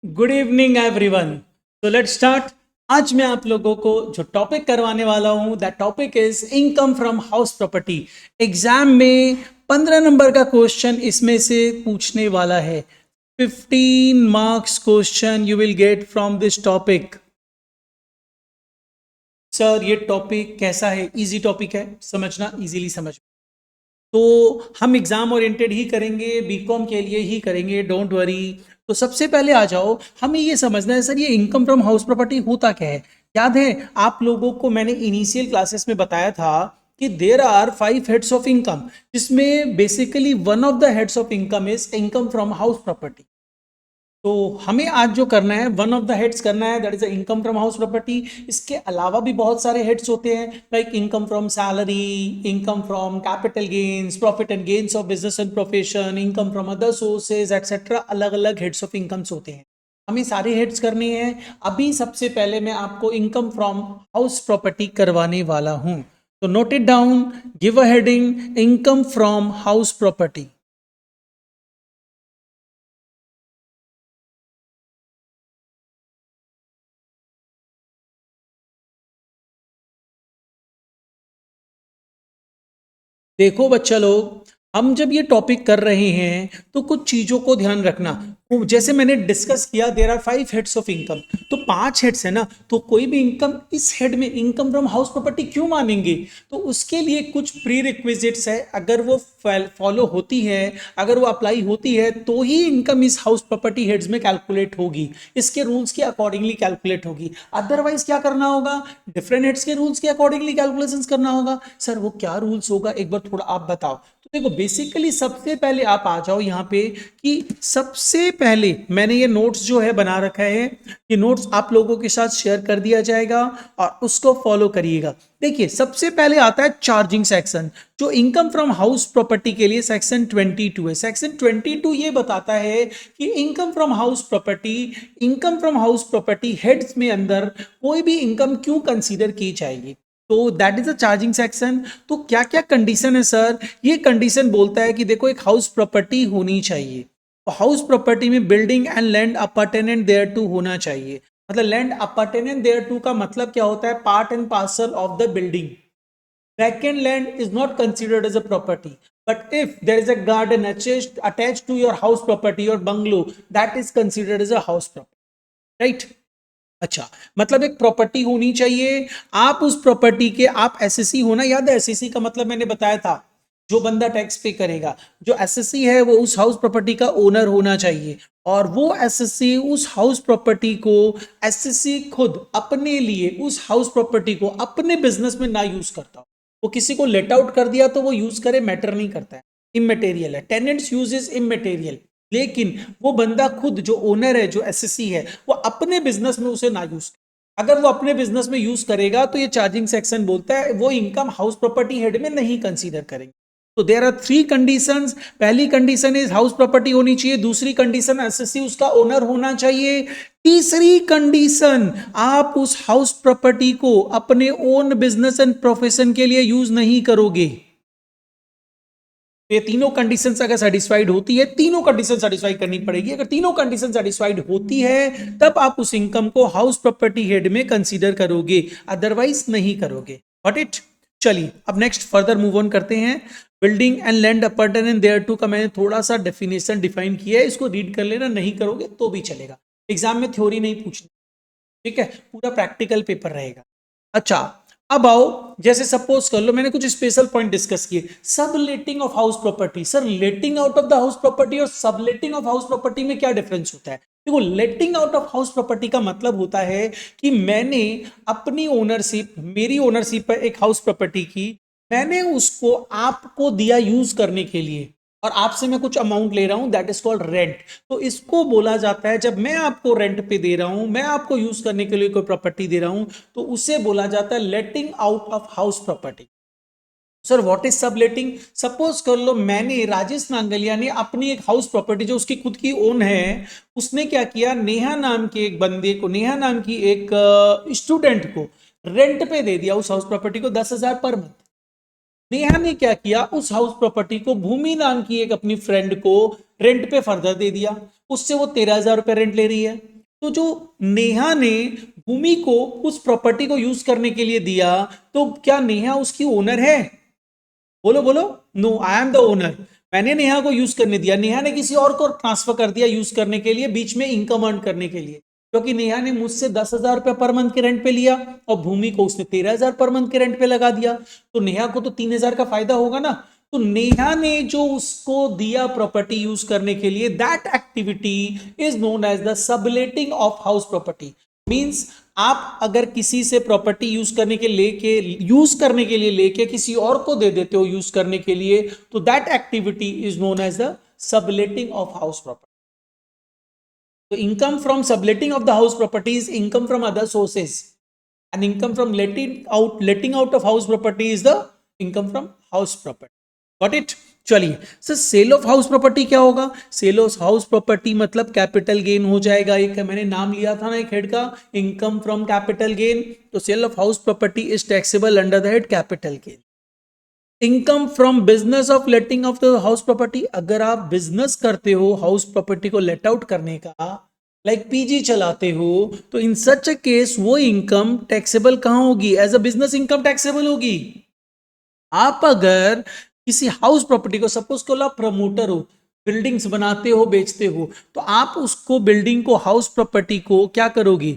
Good evening everyone. तो let's start. आज मैं आप लोगों को जो टॉपिक करवाने वाला हूं that topic is income from house property. Exam में 15 नंबर का क्वेश्चन इसमें से पूछने वाला है। 15 marks question you will get from this topic. Sir ये टॉपिक कैसा है? इजी टॉपिक है, समझना इजीली समझ। तो हम एग्जाम ओरिएंटेड ही करेंगे, बीकॉम के लिए ही करेंगे, डोंट वरी। तो सबसे पहले आ जाओ, हमें ये समझना है सर ये इनकम फ्रॉम हाउस प्रॉपर्टी होता क्या है। याद है आप लोगों को मैंने इनिशियल क्लासेस में बताया था कि there are 5 heads of income, जिसमें basically one of the heads of income is income from house property. तो हमें आज जो करना है वन ऑफ द हेड्स करना है, that is income from house property. इसके अलावा भी बहुत सारे हेड्स होते हैं, like income from salary, income from capital gains, profit and gains of business and profession, income from other sources etcetera. अलग अलग हेड्स ऑफ इनकम्स होते हैं, हमें सारे हेड्स करने हैं। अभी सबसे पहले मैं आपको इनकम फ्रॉम हाउस प्रॉपर्टी करवाने वाला हूं, तो note it down. Give a heading income from house property. देखो बच्चा लोग, हम जब ये टॉपिक कर रहे हैं तो कुछ चीजों को ध्यान रखना। जैसे मैंने डिस्कस किया, there are 5 heads of income, तो 5 हेड्स है ना, तो कोई भी इनकम इस हेड में इनकम फ्रॉम हाउस प्रॉपर्टी क्यों मानेंगे? तो उसके लिए कुछ प्री रिक्विजिट्स है, अगर वो फॉलो होती है, अगर वो अप्लाई होती है, तो ही इनकम इस हाउस प्रॉपर्टी हेड्स में कैलकुलेट होगी, इसके रूल्स के अकॉर्डिंगली कैलकुलेट होगी। अदरवाइज क्या करना होगा? डिफरेंट हेड्स के रूल्स के अकॉर्डिंगली कैलकुलेशंस करना होगा। सर वो क्या रूल्स होगा, एक बार थोड़ा आप बताओ। तो देखो बेसिकली सबसे पहले आप आ जाओ यहाँ पे कि सबसे पहले मैंने ये नोट्स जो है बना रखा है, ये नोट्स आप लोगों के साथ शेयर कर दिया जाएगा और उसको फॉलो करिएगा। देखिए सबसे पहले आता है चार्जिंग सेक्शन, जो इनकम फ्रॉम हाउस प्रॉपर्टी के लिए सेक्शन 22 है। सेक्शन 22 ये बताता है कि income from house property heads में अंदर कोई भी इनकम क्यों कंसीडर की जाएगी। तो that is a charging section. तो क्या क्या कंडीशन है सर? ये कंडीशन बोलता है कि देखो एक हाउस प्रॉपर्टी होनी चाहिए, तो हाउस प्रॉपर्टी में building and land appurtenant thereto होना चाहिए। मतलब लैंड अपार्टेनेंट देयर टू का मतलब क्या होता है? Part and parcel of the building. Vacant land is not considered as a property. But if there is a garden attached to your house property or bungalow, that is considered as a house property. Right? अच्छा, मतलब एक property होनी चाहिए। आप उस property के आप SSC होना, याद है एसएससी का मतलब मैंने बताया था, जो बंदा टैक्स पे करेगा, जो एसएससी है वो उस हाउस प्रॉपर्टी का ओनर होना चाहिए। और वो एसएससी उस हाउस प्रॉपर्टी को, एसएससी खुद अपने लिए उस हाउस प्रॉपर्टी को अपने बिजनेस में ना यूज करता हो। वो किसी को लेट आउट कर दिया तो वो यूज करे, मैटर नहीं करता है, इमेटेरियल है। Tenants use is immaterial. लेकिन वो बंदा खुद जो ओनर है, जो एसएससी है, वो अपने बिजनेस में उसे ना यूज, अगर वो अपने बिजनेस में यूज करेगा तो ये चार्जिंग सेक्शन बोलता है वो इनकम हाउस प्रॉपर्टी हेड में नहीं कंसीडर करेंगे। तो देयर आर 3 कंडीशंस। पहली कंडीशन इज हाउस प्रॉपर्टी होनी चाहिए, दूसरी कंडीशन एसएससी उसका ओनर होना चाहिए, तीसरी कंडीशन आप उस हाउस प्रॉपर्टी को अपने ओन बिजनेस एंड प्रोफेशन के लिए यूज नहीं करोगे। ये तीनों कंडीशंस अगर सेटिस्फाइड होती है, तीनों कंडीशन सेटिस्फाई करनी पड़ेगी। अगर तीनों कंडीशन सेटिस्फाइड होती है तब आप उस इनकम को हाउस प्रॉपर्टी हेड में कंसीडर करोगे, अदरवाइज नहीं करोगे। Got it? चलिए अब नेक्स्ट फर्दर मूव ऑन करते हैं। Building and land appurtenant thereto का मैंने थोड़ा सा डेफिनेशन डिफाइन किया है, इसको रीड कर लेना, नहीं करोगे तो भी चलेगा। एग्जाम में थ्योरी नहीं पूछनी, ठीक है, पूरा प्रैक्टिकल पेपर रहेगा। अच्छा, अब आओ, जैसे सपोज कर लो मैंने कुछ स्पेशल पॉइंट डिस्कस किए। Subletting of house property. Sir letting out of the house property और subletting of house property में क्या डिफरेंस होता है? देखो लेटिंग आउट ऑफ हाउस प्रॉपर्टी का मतलब होता है कि मैंने अपनी ओनरशिप, मेरी ओनरशिप पर एक हाउस प्रॉपर्टी की, मैंने उसको आपको दिया यूज करने के लिए, और आपसे मैं कुछ अमाउंट ले रहा हूं, दैट इज कॉल्ड रेंट। तो इसको बोला जाता है, जब मैं आपको रेंट पे दे रहा हूं, मैं आपको यूज करने के लिए कोई प्रॉपर्टी दे रहा हूं, तो उसे बोला जाता है लेटिंग out of house property. Sir what is सब लेटिंग? सपोज कर लो मैंने, राजेश नांगलिया ने अपनी एक हाउस प्रॉपर्टी जो उसकी खुद की ओन है, उसने क्या किया, नेहा नाम के एक बंदे को, नेहा नाम की एक स्टूडेंट को रेंट पे दे दिया उस हाउस प्रॉपर्टी को 10,000 पर मंथ। नेहा ने क्या किया, उस हाउस प्रॉपर्टी को भूमि नाम की एक अपनी फ्रेंड को रेंट पे फर्दर दे दिया, उससे वो 13,000 रुपए रेंट ले रही है। तो जो नेहा ने भूमि को उस प्रॉपर्टी को यूज करने के लिए दिया, तो क्या नेहा उसकी ओनर है? बोलो बोलो। No, I am the owner. मैंने नेहा को यूज करने दिया, नेहा ने किसी और को ट्रांसफर कर दिया यूज करने के लिए, बीच में इनकम अर्न करने के लिए, क्योंकि नेहा ने मुझसे 10,000 रुपया पर मंथ के रेंट पे लिया और भूमि को उसने 13,000 पर मंथ के रेंट पे लगा दिया, तो नेहा को तो 3,000 का फायदा होगा ना। तो नेहा ने जो उसको दिया प्रॉपर्टी यूज करने के लिए, that activity is known as the subletting of house property. Means आप अगर किसी से प्रॉपर्टी यूज करने के लिए लेके किसी और को दे देते हो यूज करने के लिए, तो that activity is known as the subletting of house property. तो income from subletting of the house property is income from other sources, and income from letting out of house property is the income from house property. Got it? चलिए sir, sale of house property क्या होगा? Sale of house property मतलब capital gain हो जाएगा। एक मैंने नाम लिया था ना एक हेड का, इनकम फ्रॉम कैपिटल गेन। तो sale of house property is taxable under the head capital gain. Income from business of letting of the house property, अगर आप बिजनेस करते हो हाउस प्रॉपर्टी को लेट आउट करने का, लाइक पीजी चलाते हो, तो इन सच अ केस वो इनकम टैक्सेबल कहां होगी? As a business income taxable होगी। आप अगर किसी हाउस प्रॉपर्टी को, सपोज को आप प्रमोटर हो, बिल्डिंग्स बनाते हो बेचते हो, तो आप उसको बिल्डिंग को हाउस प्रॉपर्टी को क्या करोगे?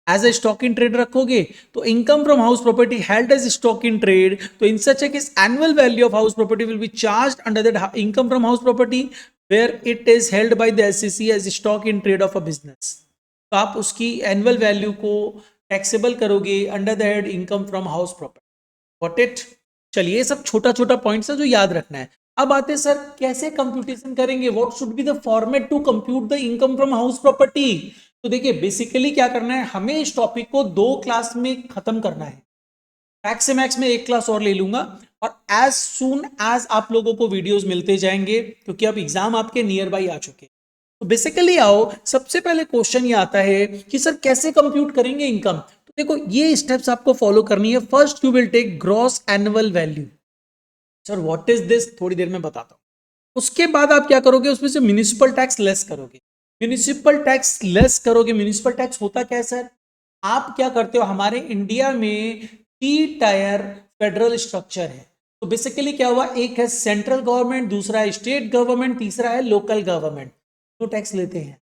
As a stock in trade रखोगे। तो income from house property held as stock in trade, तो in such a case annual value of house property will be charged under that income from house property where it is held by the assessee as stock in trade of a business. तो आप उसकी annual value को taxable करोगे under the head income from house property. Got it? चलिए, सब छोटा छोटा points है जो याद रखना है। अब आते हैं सर कैसे कंप्यूटेशन करेंगे, what should be the format to compute the income from house property. तो देखिए बेसिकली क्या करना है, हमें इस टॉपिक को 2 क्लास में खत्म करना है। मैक्स से मैक्स में 1 क्लास और ले लूंगा, और एज सून एज आप लोगों को वीडियोस मिलते जाएंगे, क्योंकि अब एग्जाम आपके नियर बाई आ चुके हैं। तो बेसिकली आओ, सबसे पहले क्वेश्चन ये आता है कि सर कैसे कंप्यूट करेंगे इनकम। तो देखो ये स्टेप्स आपको फॉलो करनी है। First you will take gross annual value. Sir what is this, थोड़ी देर में बताता हूं। उसके बाद आप क्या करोगे, उसमें से म्युनिसिपल टैक्स लेस करोगे। म्युनिसिपल टैक्स लेस करोगे। म्युनिसिपल टैक्स होता क्या है सर? आप क्या करते हो, हमारे इंडिया में 3 टायर फेडरल स्ट्रक्चर है। तो बेसिकली क्या हुआ, एक है सेंट्रल गवर्नमेंट, दूसरा है स्टेट गवर्नमेंट, तीसरा है लोकल गवर्नमेंट, तो टैक्स लेते हैं।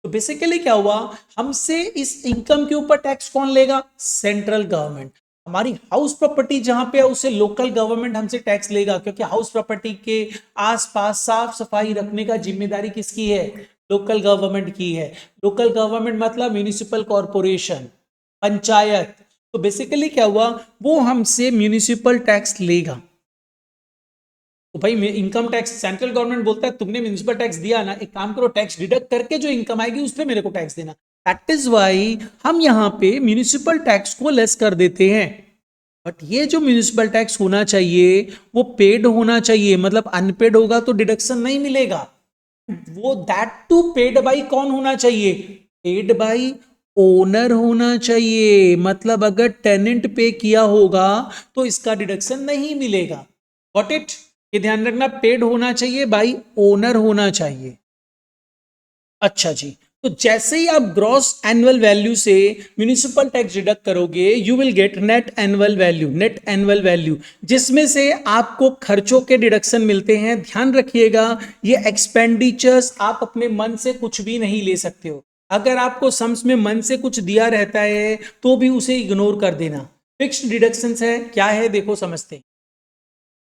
तो बेसिकली क्या हुआ, हमसे इस इनकम के ऊपर टैक्स कौन लेगा? Central government. हमारी हाउस प्रॉपर्टी जहां पे है उसे लोकल गवर्नमेंट हमसे टैक्स लेगा, क्योंकि हाउस प्रॉपर्टी के आसपास साफ सफाई रखने का जिम्मेदारी किसकी है? लोकल गवर्नमेंट की है। लोकल गवर्नमेंट मतलब म्यूनिसिपल कॉर्पोरेशन, पंचायत। तो बेसिकली क्या हुआ, वो हमसे म्यूनिसिपल टैक्स लेगा। तो भाई इनकम टैक्स सेंट्रल गवर्नमेंट बोलता है तुमने म्युनिसिपल टैक्स दिया ना, एक काम करो टैक्स डिडक्ट करके जो इनकम आएगी उस पर मेरे को टैक्स देना। दैट इज वाई हम यहां पे म्युनिसिपल टैक्स को लेस कर देते हैं। बट ये जो म्युनिसिपल टैक्स होना चाहिए वो पेड होना चाहिए, मतलब अनपेड होगा तो डिडक्शन नहीं मिलेगा। वो दैट टू पेड बाई कौन होना चाहिए? पेड बाई ओनर होना चाहिए। मतलब अगर टेनेंट पे किया होगा तो इसका डिडक्शन नहीं मिलेगा। Got it? ये ध्यान रखना, पेड होना चाहिए, बाई ओनर होना चाहिए। अच्छा जी, तो जैसे ही आप ग्रॉस एनुअल वैल्यू से म्युनिसिपल टैक्स डिडक्ट करोगे, you will get net annual value. Net annual value जिसमें से आपको खर्चों के डिडक्शन मिलते हैं। ध्यान रखिएगा, ये एक्सपेंडिचर्स आप अपने मन से कुछ भी नहीं ले सकते हो। अगर आपको सम्स में मन से कुछ दिया रहता है तो भी उसे इग्नोर कर देना। फिक्स्ड डिडक्शंस है, क्या है देखो समझते हैं।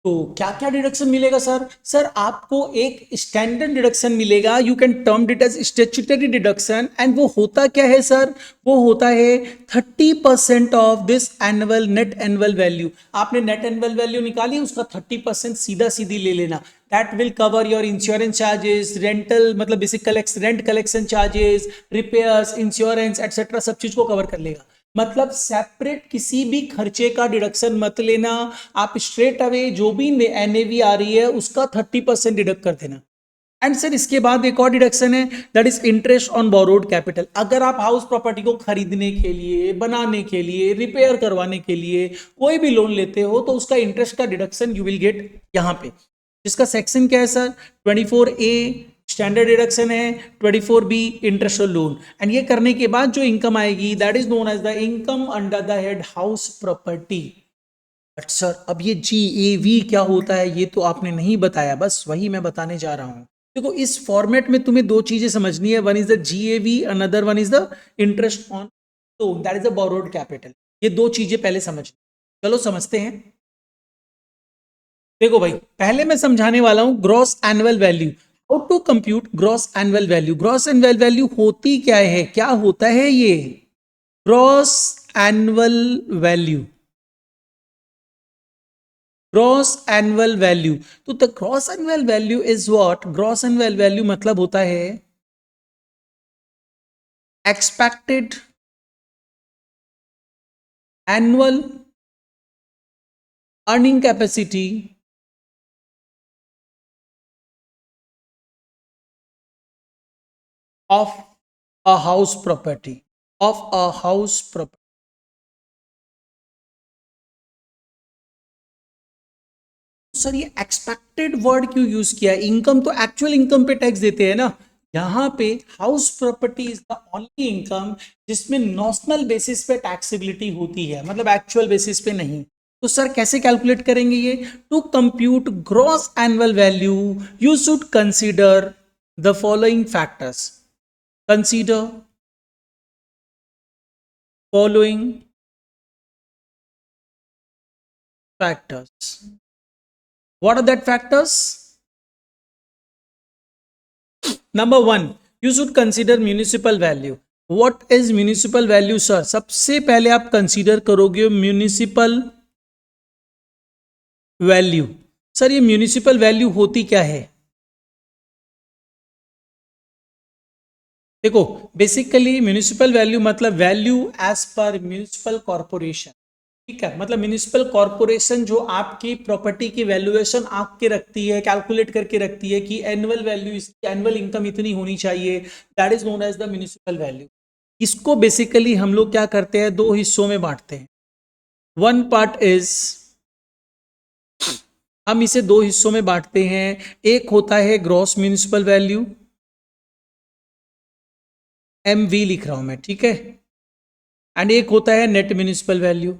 तो क्या क्या डिडक्शन मिलेगा सर? सर आपको एक स्टैंडर्ड डिडक्शन मिलेगा, you can term it as statutory deduction, and वो होता क्या है सर? वो होता है 30% of this annual net annual value. आपने नेट एनुअल वैल्यू निकाली, उसका 30% सीधा सीधी ले लेना। That will cover your insurance charges, rental मतलब basic rent collection charges, repairs, insurance etcetera, सब चीज को कवर कर लेगा। मतलब सेपरेट किसी भी खर्चे का डिडक्शन मत लेना, आप स्ट्रेट अवे जो भी एनएवी आ रही है उसका 30% डिडक्ट कर देना। एंड सर इसके बाद एक और डिडक्शन है, that is interest on borrowed capital. अगर आप हाउस प्रॉपर्टी को खरीदने के लिए, बनाने के लिए, रिपेयर करवाने के लिए कोई भी लोन लेते हो तो उसका इंटरेस्ट का डिडक्शन यू विल गेट यहाँ पे, जिसका सेक्शन क्या है सर? 24A, स्टैंडर्ड डिडक्शन है 24B इंटरेस्ट और लोन, एंड ये करने के बाद जो इनकम आएगी that is known as the income under the head house property. But sir अब ये GAV क्या होता है ये तो आपने नहीं बताया, बस वही मैं बताने जा रहा हूं। देखो इस फॉर्मेट में तुम्हें दो चीजें समझनी है, one is the GAV, another one is the interest on loan, that is the borrowed capital. ये दो चीजें पहले समझ, चलो समझते हैं। देखो भाई पहले मैं समझाने वाला हूं gross annual value, how to compute gross annual value. Gross annual value होती क्या है, क्या होता है ये gross annual value, gross annual value. तो the gross annual value is what, gross annual value मतलब होता है expected annual earning capacity of a house property, of a house property। Sir ये एक्सपेक्टेड वर्ड क्यों यूज किया है, income तो actual income पे टैक्स देते हैं ना, यहां पे house property is the only income जिसमें नॉमिनल बेसिस पे टैक्सेबिलिटी होती है, मतलब एक्चुअल बेसिस पे नहीं। तो सर कैसे कैलकुलेट करेंगे ये, to compute gross annual value you should consider the following factors, consider following factors। What are that factors? Number one, you should consider municipal value। What is municipal value sir? सबसे पहले आप consider करोगे municipal value. Sir ये municipal value होती क्या है, देखो basically municipal value मतलब value as per municipal corporation, ठीक है, मतलब म्यूनिसिपल कॉर्पोरेशन जो आपकी प्रॉपर्टी की वैल्यूएशन आपके रखती है, कैलकुलेट करके रखती है कि एनुअल वैल्यू, इसकी एनुअल इनकम इतनी होनी चाहिए, that is known as the municipal value. इसको बेसिकली हम लोग क्या करते हैं, दो हिस्सों में बांटते हैं। वन पार्ट इज, हम इसे दो हिस्सों में बांटते हैं, एक होता है ग्रॉस म्यूनिसिपल वैल्यू, MV लिख रहा हूं मैं, ठीक है, एंड एक होता है नेट म्यूनिसिपल वैल्यू।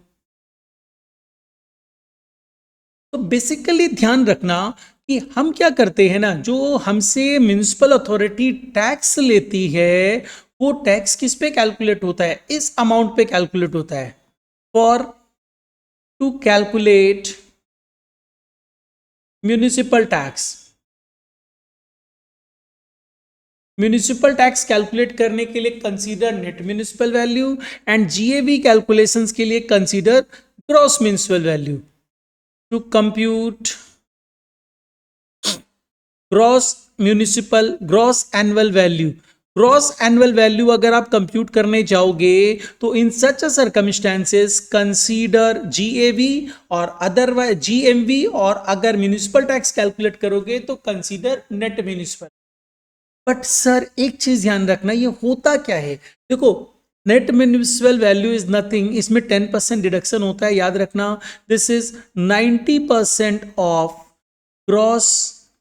तो बेसिकली ध्यान रखना कि हम क्या करते हैं ना, जो हमसे म्युनिसिपल अथॉरिटी टैक्स लेती है वो टैक्स किस पे कैलकुलेट होता है, इस अमाउंट पे कैलकुलेट होता है। For to calculate municipal tax, municipal tax calculate करने के लिए consider net municipal value, and GAV calculations के लिए consider gross municipal value. To compute gross municipal, gross annual value, gross annual value अगर आप कंप्यूट करने जाओगे तो in such circumstances consider GAV और अदरवाइज GMV, और अगर म्यूनिसिपल टैक्स कैलकुलेट करोगे तो consider net municipal. But sir एक चीज ध्यान रखना, ये होता क्या है, देखो net municipal value is nothing, इसमें 10% डिडक्शन होता है, याद रखना, this is 90% of gross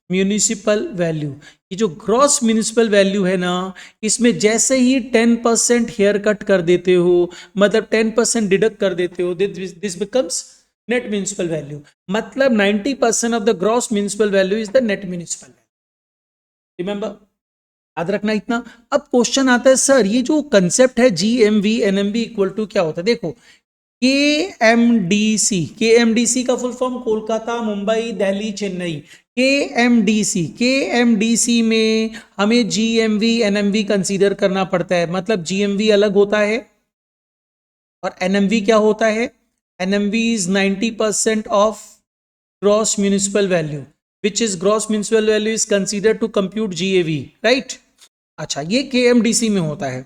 municipal value. ये जो ग्रॉस म्यूनिसिपल वैल्यू है ना, इसमें जैसे ही 10% हेयर कट कर देते हो, मतलब 10% डिडक्ट कर देते हो, this becomes net municipal value, मतलब 90% of the gross municipal value is the net municipal value. Remember, याद रखना इतना। अब क्वेश्चन आता है सर ये जो कंसेप्ट है GMV NMV इक्वल टू क्या होता है, देखो KMDC, KMDC का full form Kolkata, Mumbai, Delhi, Chennai. KMDC में हमें GMV NMV कंसीडर करना पड़ता है, मतलब GMV अलग होता है और NMV क्या होता है, NMV is 90% of gross municipal value, which is gross municipal value is considered to compute GAV, right? अच्छा ये KMDC में होता है।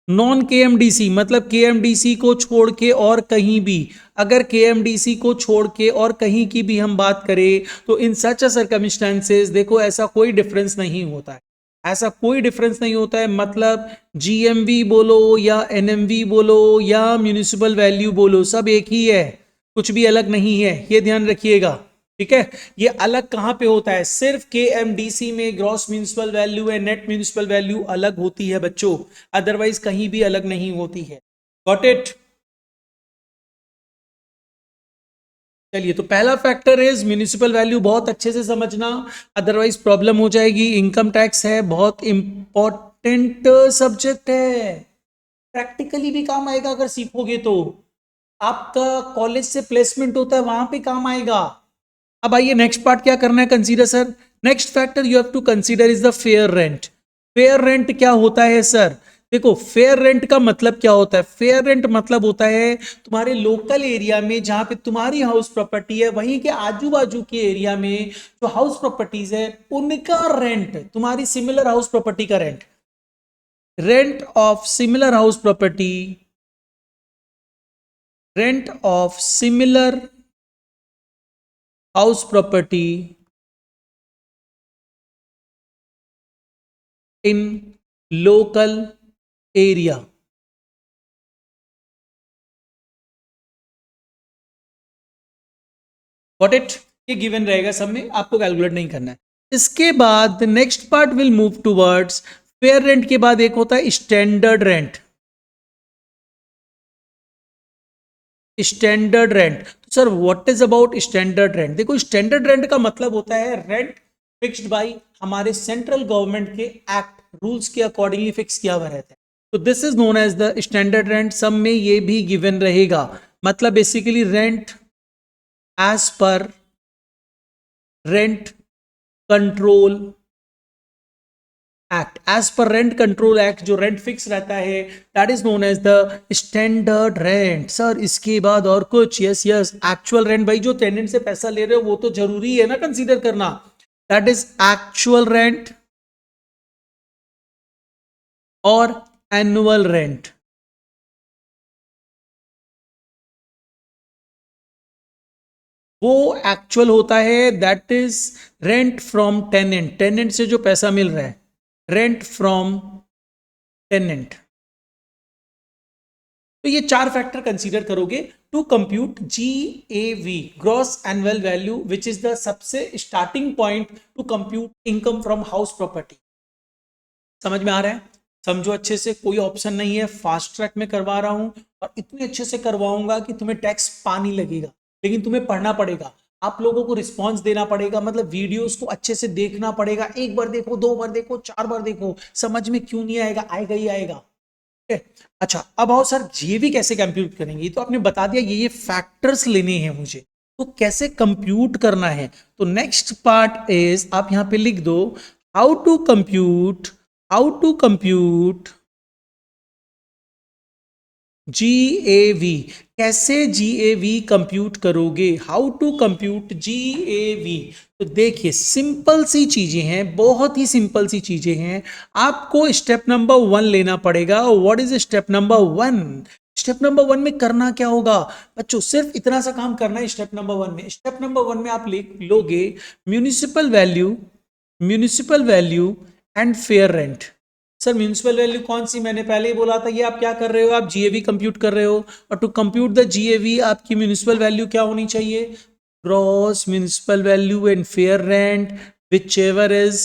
नॉन KMDC मतलब KMDC को छोड़ के और कहीं भी, अगर KMDC को छोड़ के और कहीं की भी हम बात करें तो इन सच सर्कमस्टेंसेस देखो ऐसा कोई डिफरेंस नहीं होता है, ऐसा कोई डिफरेंस नहीं होता है, मतलब GMV बोलो या NMV बोलो या म्यूनिसिपल वैल्यू बोलो, सब एक ही है, कुछ भी अलग नहीं है, ये ध्यान रखिएगा, ठीक है। ये अलग कहां पे होता है, सिर्फ KMDC में ग्रॉस म्यूनिसिपल वैल्यू है, नेट म्यूनिसिपल वैल्यू अलग होती है बच्चों, अदरवाइज कहीं भी अलग नहीं होती है। Got it. चलिए, तो पहला फैक्टर इज म्यूनिसिपल वैल्यू, बहुत अच्छे से समझना, अदरवाइज प्रॉब्लम हो जाएगी। इनकम टैक्स है, बहुत इंपॉर्टेंट सब्जेक्ट है, प्रैक्टिकली भी काम आएगा अगर सीखोगे तो। आपका कॉलेज से प्लेसमेंट होता है, वहां पे काम आएगा। अब आइए नेक्स्ट पार्ट क्या करना है consider sir. Next factor you have to consider is the fair rent. Fair rent क्या होता है सर? देखो, फेयर रेंट का मतलब क्या होता है? फेयर रेंट मतलब होता है तुम्हारे लोकल एरिया में जहां पे तुम्हारी हाउस प्रॉपर्टी है, वहीं के आजू बाजू के एरिया में जो हाउस प्रॉपर्टीज है उनका रेंट, तुम्हारी सिमिलर हाउस प्रॉपर्टी का rent, rent of similar house property, rent of similar house property in local area. Got it. ये गिवन रहेगा सब में, आपको कैलकुलेट नहीं करना है। इसके बाद next part will move towards fair rent के बाद एक होता है स्टैंडर्ड रेंट। स्टैंडर्ड रेंट, तो sir what is about standard rent? देखो, स्टैंडर्ड रेंट का मतलब होता है रेंट फिक्स्ड बाय हमारे सेंट्रल गवर्नमेंट के एक्ट रूल्स के अकॉर्डिंगली फिक्स किया हुआ रहता है। तो this is known as the standard rent. सब में ये भी गिवन रहेगा, मतलब basically rent as per rent control act, as per rent control act जो रेंट फिक्स रहता है that is known as the standard rent. Sir इसके बाद और कुछ? Yes yes, actual rent. भाई जो टेनेंट से पैसा ले रहे हो वो तो जरूरी है ना कंसीडर करना, दैट इज एक्चुअल रेंट और एनुअल रेंट। वो एक्चुअल होता है, that is rent from tenant, tenant से जो पैसा मिल रहा है, रेंट फ्रॉम टेनेंट। तो ये चार फैक्टर कंसीडर करोगे to compute GAV, gross annual value, which is the सबसे starting point to compute income from house property. समझ में आ रहा है? समझो अच्छे से, कोई ऑप्शन नहीं है, फास्ट ट्रैक में करवा रहा हूं और इतने अच्छे से करवाऊंगा कि तुम्हें टैक्स पानी लगेगा, लेकिन तुम्हें पढ़ना पड़ेगा, आप लोगों को रिस्पांस देना पड़ेगा, मतलब वीडियोस को अच्छे से देखना पड़ेगा। एक बार देखो, दो बार देखो, चार बार देखो, समझ में क्यों नहीं आएगा? आएगा ही आएगा। अच्छा, अब आओ सर, ये भी कैसे कंप्यूट करेंगे? तो आपने बता दिया ये फैक्टर्स लेने हैं मुझे, तो कैसे कंप्यूट करना है? तो नेक्स्ट पार्ट इज, आप यहां पे लिख दो how to compute, how to compute GAV। कैसे GAV कंप्यूट करोगे? How to compute GAV? तो देखिए, सिंपल सी चीजें हैं, बहुत ही सिंपल सी चीजें हैं। आपको स्टेप नंबर 1 लेना पड़ेगा। What is step number 1? Step number 1 में करना क्या होगा बच्चों? सिर्फ इतना सा काम करना है स्टेप नंबर 1 में। स्टेप नंबर 1 में आप लोगे municipal value, municipal value and fair rent. Sir municipal value कौन सी? मैंने पहले ही बोला था, ये आप क्या कर रहे हो? आप GAV कंप्यूट कर रहे हो, और टू कंप्यूट द GAV आपकी म्यूनिसिपल वैल्यू क्या होनी चाहिए? Gross municipal value and fair rent, whichever is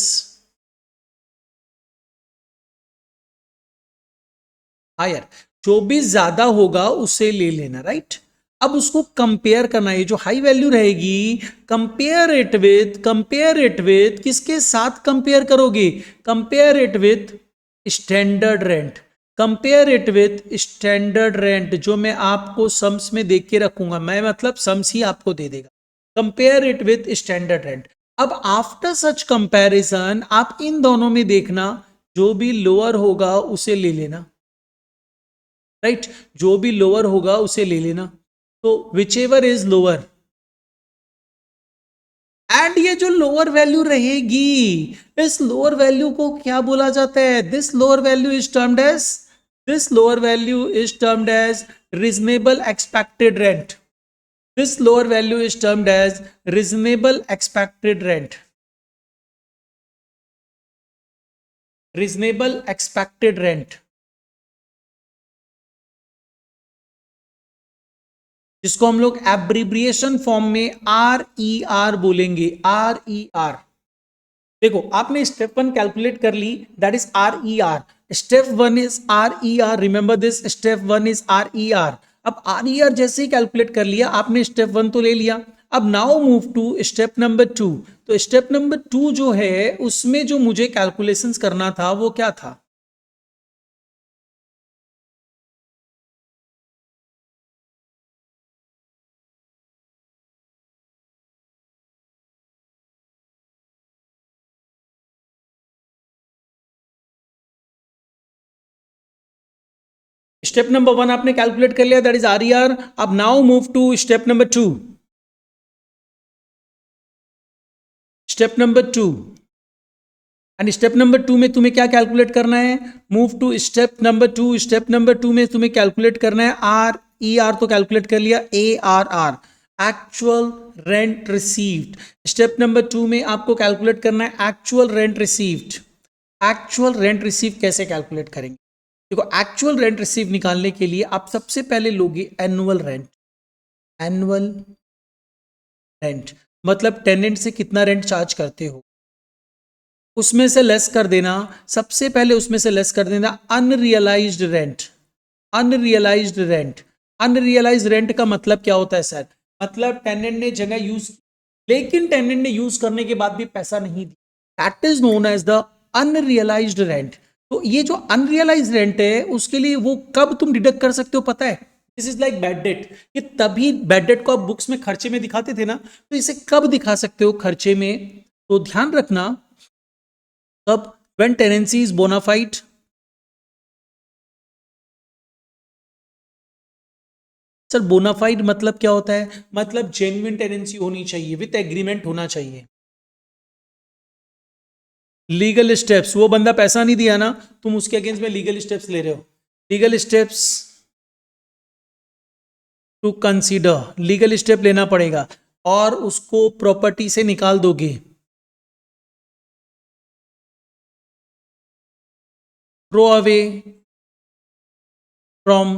higher, जो भी ज्यादा होगा उसे ले लेना, राइट। अब उसको कंपेयर करना है, जो हाई वैल्यू रहेगी कंपेयर इट विथ किसके साथ कंपेयर करोगे? Compare it with standard rent, compare it with standard rent, जो मैं आपको सम्स में देख के रखूंगा, मैं मतलब सम्स ही आपको दे देगा। Compare it with standard rent. अब आफ्टर सच कंपैरिजन आप इन दोनों में देखना, जो भी लोअर होगा उसे ले लेना, राइट। जो भी लोअर होगा उसे ले लेना, तो which ever is lower, and ये जो लोअर वैल्यू रहेगी, इस लोअर वैल्यू को क्या बोला जाता है? This lower value is termed as, this lower value is termed as reasonable expected rent. This lower value is termed as reasonable expected rent, reasonable expected rent. जिसको हम लोग एब्रिब्रिएशन फॉर्म में RER बोलेंगे, RER। देखो आपने step 1 calculate कर ली, that is RER। Step 1 is RER, remember this, step 1 is RER। अब RER जैसे ही कैलकुलेट कर लिया आपने, स्टेप 1 तो ले लिया। अब now move to step number 2। तो स्टेप नंबर 2 जो है उसमें जो मुझे कैलकुलेशंस करना था वो क्या था? स्टेप नंबर 1 आपने कैलकुलेट कर लिया, दैट इज RER। अब now move to step number 2। Step number 2, and step number 2 में तुम्हें क्या कैलकुलेट करना है? Move to step number 2। Step number 2 में तुम्हें कैलकुलेट करना है RER, तो कैलकुलेट कर लिया, ARR, actual rent received. Step number 2 में आपको कैलकुलेट करना है actual rent received. Actual rent receive कैसे कैलकुलेट करेंगे? देखो एक्चुअल रेंट रिसीव निकालने के लिए आप सबसे पहले लोगे एनुअल रेंट। एनुअल रेंट मतलब टेनेंट से कितना रेंट चार्ज करते हो, उसमें से लेस कर देना। सबसे पहले उसमें से लेस कर देना unrealised rent. Unrealised rent, unrealised rent का मतलब क्या होता है सर? मतलब टेनेंट ने जगह यूज, लेकिन टेनेंट ने यूज करने के बाद भी पैसा नहीं दिया, that is known as the unrealised rent. तो ये जो अनरियलाइज्ड रेंट है उसके लिए वो कब तुम डिडक्ट कर सकते हो पता है? This is like bad debt. ये तभी बैड डेट को आप बुक्स में खर्चे में दिखाते थे ना, तो इसे कब दिखा सकते हो? खर्चे में। तो ध्यान रखना, कब? When tenancy is bona fide. Sir bona fide मतलब क्या होता है? मतलब जेन्युइन टेनेंसी होनी चाहिए, विथ एग्रीमेंट होना चाहिए। लीगल स्टेप्स, वो बंदा पैसा नहीं दिया ना, तुम उसके अगेंस्ट में लीगल स्टेप्स ले रहे हो। Legal steps to consider, legal step लेना पड़ेगा और उसको प्रॉपर्टी से निकाल दोगे। Throw away from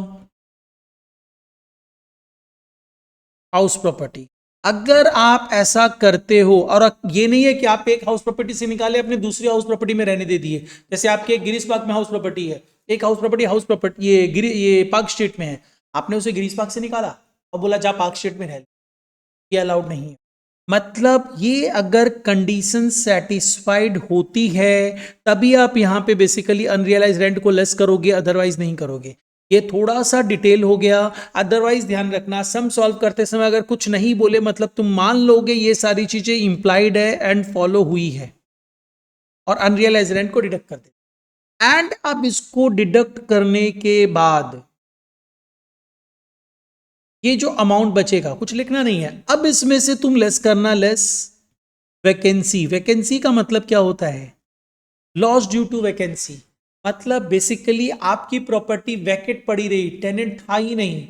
house property. अगर आप ऐसा करते हो, और ये नहीं है कि आप एक हाउस प्रॉपर्टी से निकाले अपने दूसरी हाउस प्रॉपर्टी में रहने दे दिए, जैसे आपके गिरीश पार्क में हाउस प्रॉपर्टी है, एक हाउस प्रॉपर्टी ये पार्क स्ट्रीट में है, आपने उसे गिरीश पार्क से निकाला और बोला जा पार्क स्ट्रीट में रह ले, ये अलाउड नहीं है। मतलब ये अगर कंडीशन सेटिस्फाइड होती है तभी आप यहां पे बेसिकली अनरियलाइज रेंट को लेस करोगे, अदरवाइज नहीं करोगे। ये थोड़ा सा डिटेल हो गया, अदरवाइज ध्यान रखना सम सॉल्व करते समय अगर कुछ नहीं बोले मतलब तुम मान लोगे ये सारी चीजें इंप्लाइड है एंड फॉलो हुई है, और अनरियलाइज रेंट को डिडक्ट कर दे। एंड अब इसको डिडक्ट करने के बाद ये जो अमाउंट बचेगा कुछ लिखना नहीं है, अब इसमें से तुम लेस करना, लेस वैकेंसी। वैकेंसी का मतलब क्या होता है? Loss due to vacancy. मतलब बेसिकली आपकी प्रॉपर्टी वैकेट पड़ी रही, टेनेंट था ही नहीं,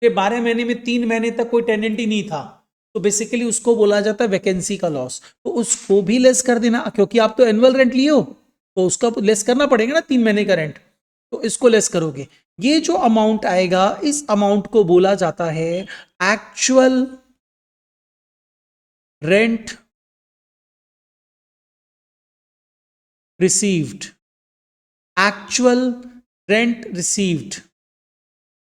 ये 12 महीने में 3 महीने तक कोई टेनेंट ही नहीं था, तो बेसिकली उसको बोला जाता है वैकेंसी का लॉस। तो उसको भी लेस कर देना, क्योंकि आप तो एनुअल रेंट लिए हो तो उसका लेस करना पड़ेगा ना, 3 महीने का रेंट, तो इसको लेस करोगे। ये जो अमाउंट आएगा इस अमाउंट को बोला जाता है actual rent received. Actual rent received,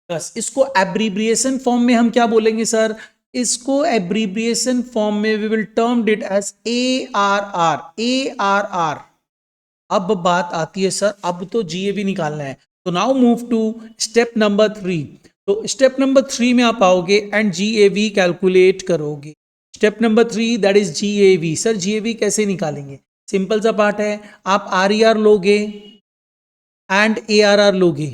बस इसको एब्रीब्रिएशन फॉर्म में हम क्या बोलेंगे सर? इसको एब्रीब्रिएशन फॉर्म में we will term it as ARR। ARR। अब बात आती है सर, अब तो GAV निकालना है, तो now move to step number 3। तो स्टेप नंबर 3 में आप आओगे एंड GAV कैलकुलेट करोगे। Step number 3 that is GAV। Sir GAV कैसे निकालेंगे? सिंपल सा पार्ट है, आप RER लोगे एंड ARR लोगे,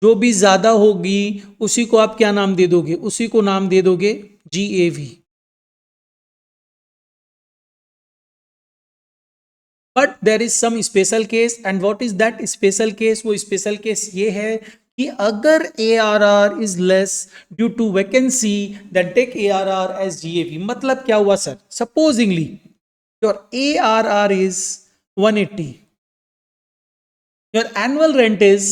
जो भी ज्यादा होगी उसी को आप क्या नाम दे दोगे? उसी को नाम दे दोगे GAV। But there is some special case, and what is that special case? वो स्पेशल केस ये है कि अगर ARR is less due to vacancy then take ARR as GAV। मतलब क्या हुआ sir? Supposingly your ARR is 180, your annual rent is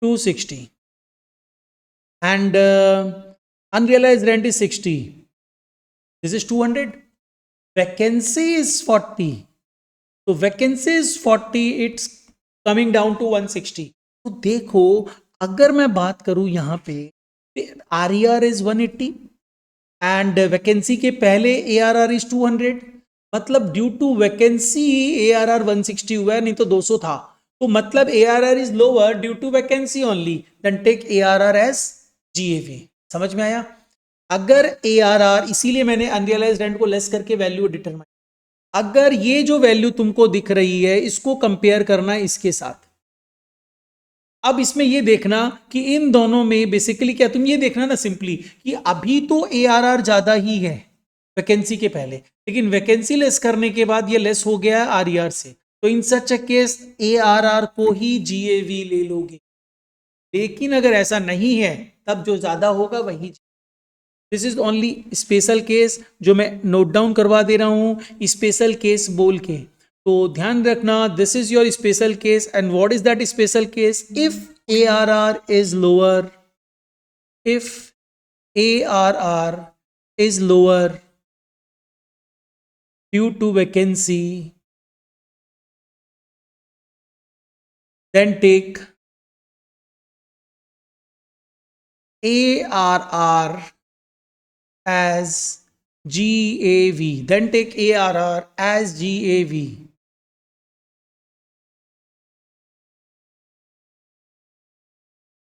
260, and unrealized rent is 60. This is 200. Vacancy is 40. So vacancy is 40, it's coming down to 160. तो देखो, अगर मैं बात करूं यहां पे RER is 180 एंड वैकेंसी के पहले ARR is 200, मतलब ड्यू टू वैकेंसी ARR 160 हुआ है, नहीं तो 200 था। तो मतलब ARR is lower due to vacancy only, then take ARR as GAV। समझ में आया? अगर ARR, इसीलिए मैंने अनरियलाइज्ड रेंट को लेस करके वैल्यू डिटरमाइन, अगर ये जो वैल्यू तुमको दिख रही है इसको कंपेयर करना इसके साथ। अब इसमें ये देखना कि इन दोनों में बेसिकली क्या, तुम ये देखना ना सिंपली कि अभी तो ARR ज्यादा ही है वैकेंसी के पहले, लेकिन वैकेंसी लेस करने के बाद ये लेस हो गया RER से। तो इन सच केस ARR को ही GAV ले लोगे, लेकिन अगर ऐसा नहीं है तब जो ज्यादा होगा वही। This is only special case, जो मैं नोट डाउन करवा दे रहा हूं स्पेशल केस बोल के। तो ध्यान रखना, this is your special case and what is that special case? If ARR is lower, if ARR is lower due to vacancy, then take ARR as GAV. Then take ARR as GAV.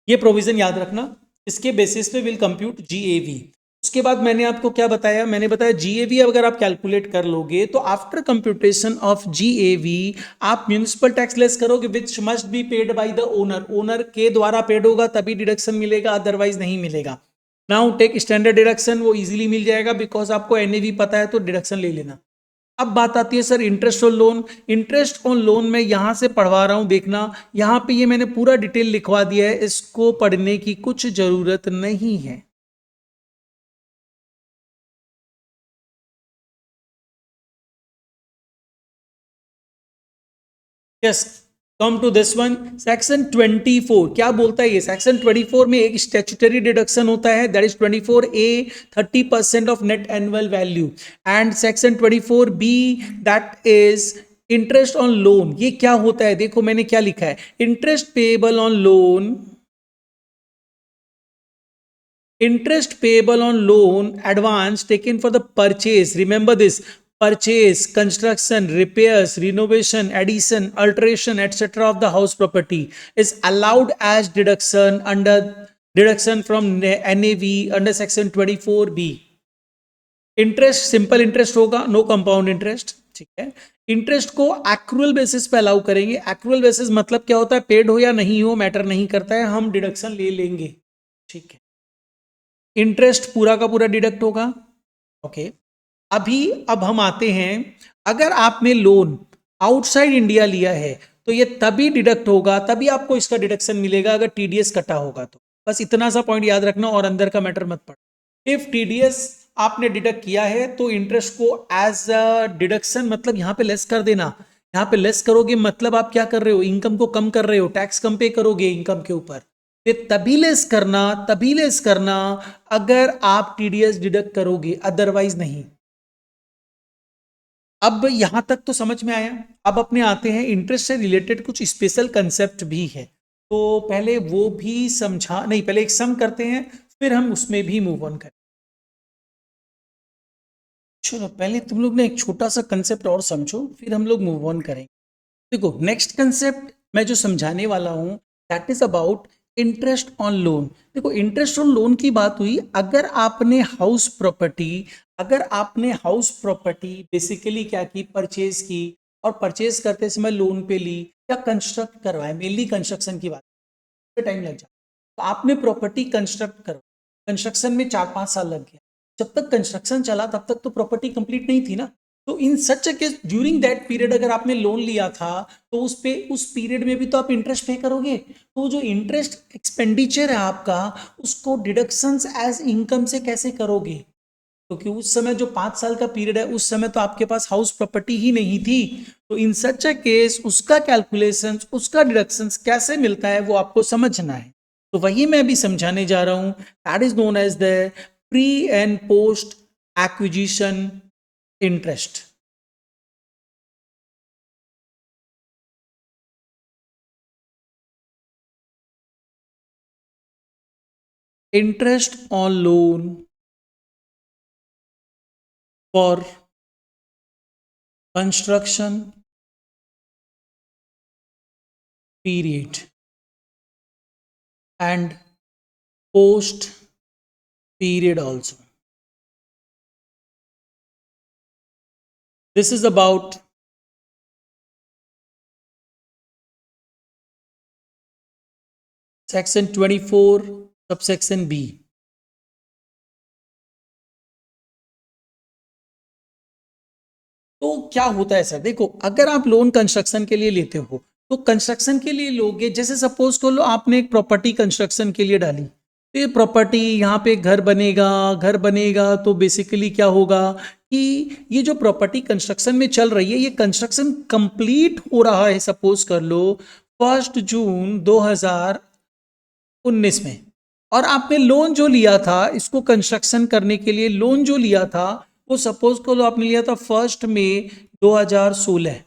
ये provision याद रखना, इसके basis पे will compute GAV। उसके बाद मैंने आपको क्या बताया? मैंने बताया GAV अगर आप कैलकुलेट कर लोगे तो आफ्टर कंप्यूटेशन ऑफ GAV आप म्यूनिसिपल टैक्स लेस करोगे which must be paid by the owner. Owner के द्वारा पेड होगा तभी डिडक्शन मिलेगा, अदरवाइज नहीं मिलेगा। नाउ टेक स्टैंडर्ड डिडक्शन, वो इजीली मिल जाएगा बिकॉज आपको NAV पता है, तो डिडक्शन ले लेना। अब बात आती है sir interest on loan. Interest on loan में यहां से पढ़वा रहा हूं, देखना यहां पे ये मैंने पूरा डिटेल लिखवा दिया है, इसको पढ़ने की कुछ जरूरत नहीं है। Yes, come to this one, section 24 क्या बोलता है? ये सेक्शन 24 में एक स्टैट्यूटरी डिडक्शन होता है, that is 24A 30% of net annual value, and section 24B that is interest on loan. ये क्या होता है? देखो मैंने क्या लिखा है, interest payable on loan, interest payable on loan advance taken for the purchase, remember this, purchase, construction, repairs, renovation, addition, alteration, etc. of the house property is allowed as deduction under deduction from NAV under section 24B। Interest simple interest होगा, no compound interest, ठीक है। Interest को accrual basis पे allow करेंगे। Accrual basis मतलब क्या होता है? पेड हो या नहीं हो मैटर नहीं करता है, हम डिडक्शन ले लेंगे, ठीक है। इंटरेस्ट पूरा का पूरा डिडक्ट होगा, ओके। अब हम आते हैं, अगर आपने लोन आउटसाइड इंडिया लिया है तो ये तभी डिडक्ट होगा, तभी आपको इसका डिडक्शन मिलेगा अगर TDS कटा होगा तो। बस इतना सा पॉइंट याद रखना और अंदर का मैटर मत पढ़। इफ TDS आपने डिडक्ट किया है तो इंटरेस्ट को एज अ डिडक्शन मतलब यहां पे लेस कर देना। यहां पे लेस करोगे मतलब आप क्या कर रहे हो? इनकम को कम कर रहे हो, टैक्स कम पे करोगे इनकम के ऊपर। तभी लेस करना अगर आप TDS डिडक्ट करोगे, अदरवाइज नहीं। अब यहां तक तो समझ में आया। अब अपने आते हैं इंटरेस्ट से रिलेटेड कुछ स्पेशल कंसेप्ट भी है, तो पहले वो भी समझा नहीं, पहले एक सम करते हैं फिर हम उसमें भी मूव ऑन करें। चलो पहले तुम लोग ने एक छोटा सा कंसेप्ट और समझो, फिर हम लोग मूव ऑन करेंगे। देखो नेक्स्ट कंसेप्ट मैं जो समझाने वाला हूं that is about interest on loan. देखो इंटरेस्ट ऑन लोन की बात हुई, अगर आपने हाउस प्रॉपर्टी बेसिकली क्या की? परचेज की, और परचेज करते समय लोन पे ली या कंस्ट्रक्ट करवाए, मेनली कंस्ट्रक्शन की बात, टाइम लग जाता। तो आपने प्रॉपर्टी कंस्ट्रक्ट करवाई, कंस्ट्रक्शन में 4-5 साल लग गया, जब तक कंस्ट्रक्शन चला तब तक तो प्रॉपर्टी कंप्लीट नहीं थी ना। तो in such a case during that period अगर आपने लोन लिया था तो उस पीरियड में भी तो आप इंटरेस्ट पे करोगे। तो जो इंटरेस्ट एक्सपेंडिचर है आपका, उसको डिडक्शंस एज इनकम से कैसे करोगे? क्योंकि उस समय जो 5 साल का पीरियड है, उस समय तो आपके पास हाउस प्रॉपर्टी ही नहीं थी। तो इन सच अ केस उसका कैलकुलेशन, उसका डिडक्शंस कैसे मिलता है वो आपको समझना है। तो वही मैं अभी समझाने जा रहा हूं, that is known as the pre and post acquisition interest. Interest on loan for construction period and post period also. This is about section 24 subsection B. तो क्या होता है सर, देखो अगर आप लोन कंस्ट्रक्शन के लिए लेते हो तो कंस्ट्रक्शन के लिए लोगे, जैसे सपोज कर लो आपने एक प्रॉपर्टी कंस्ट्रक्शन के लिए डाली, तो ये प्रॉपर्टी यहाँ पे घर बनेगा, घर बनेगा तो बेसिकली क्या होगा कि ये जो प्रॉपर्टी कंस्ट्रक्शन में चल रही है ये कंस्ट्रक्शन कंप्लीट हो रहा है, सपोज कर लो 1 जून 2019 में, और आपने लोन जो लिया था इसको कंस्ट्रक्शन करने के लिए, लोन जो लिया था वो सपोज को आपने लिया था 1 मई 2016।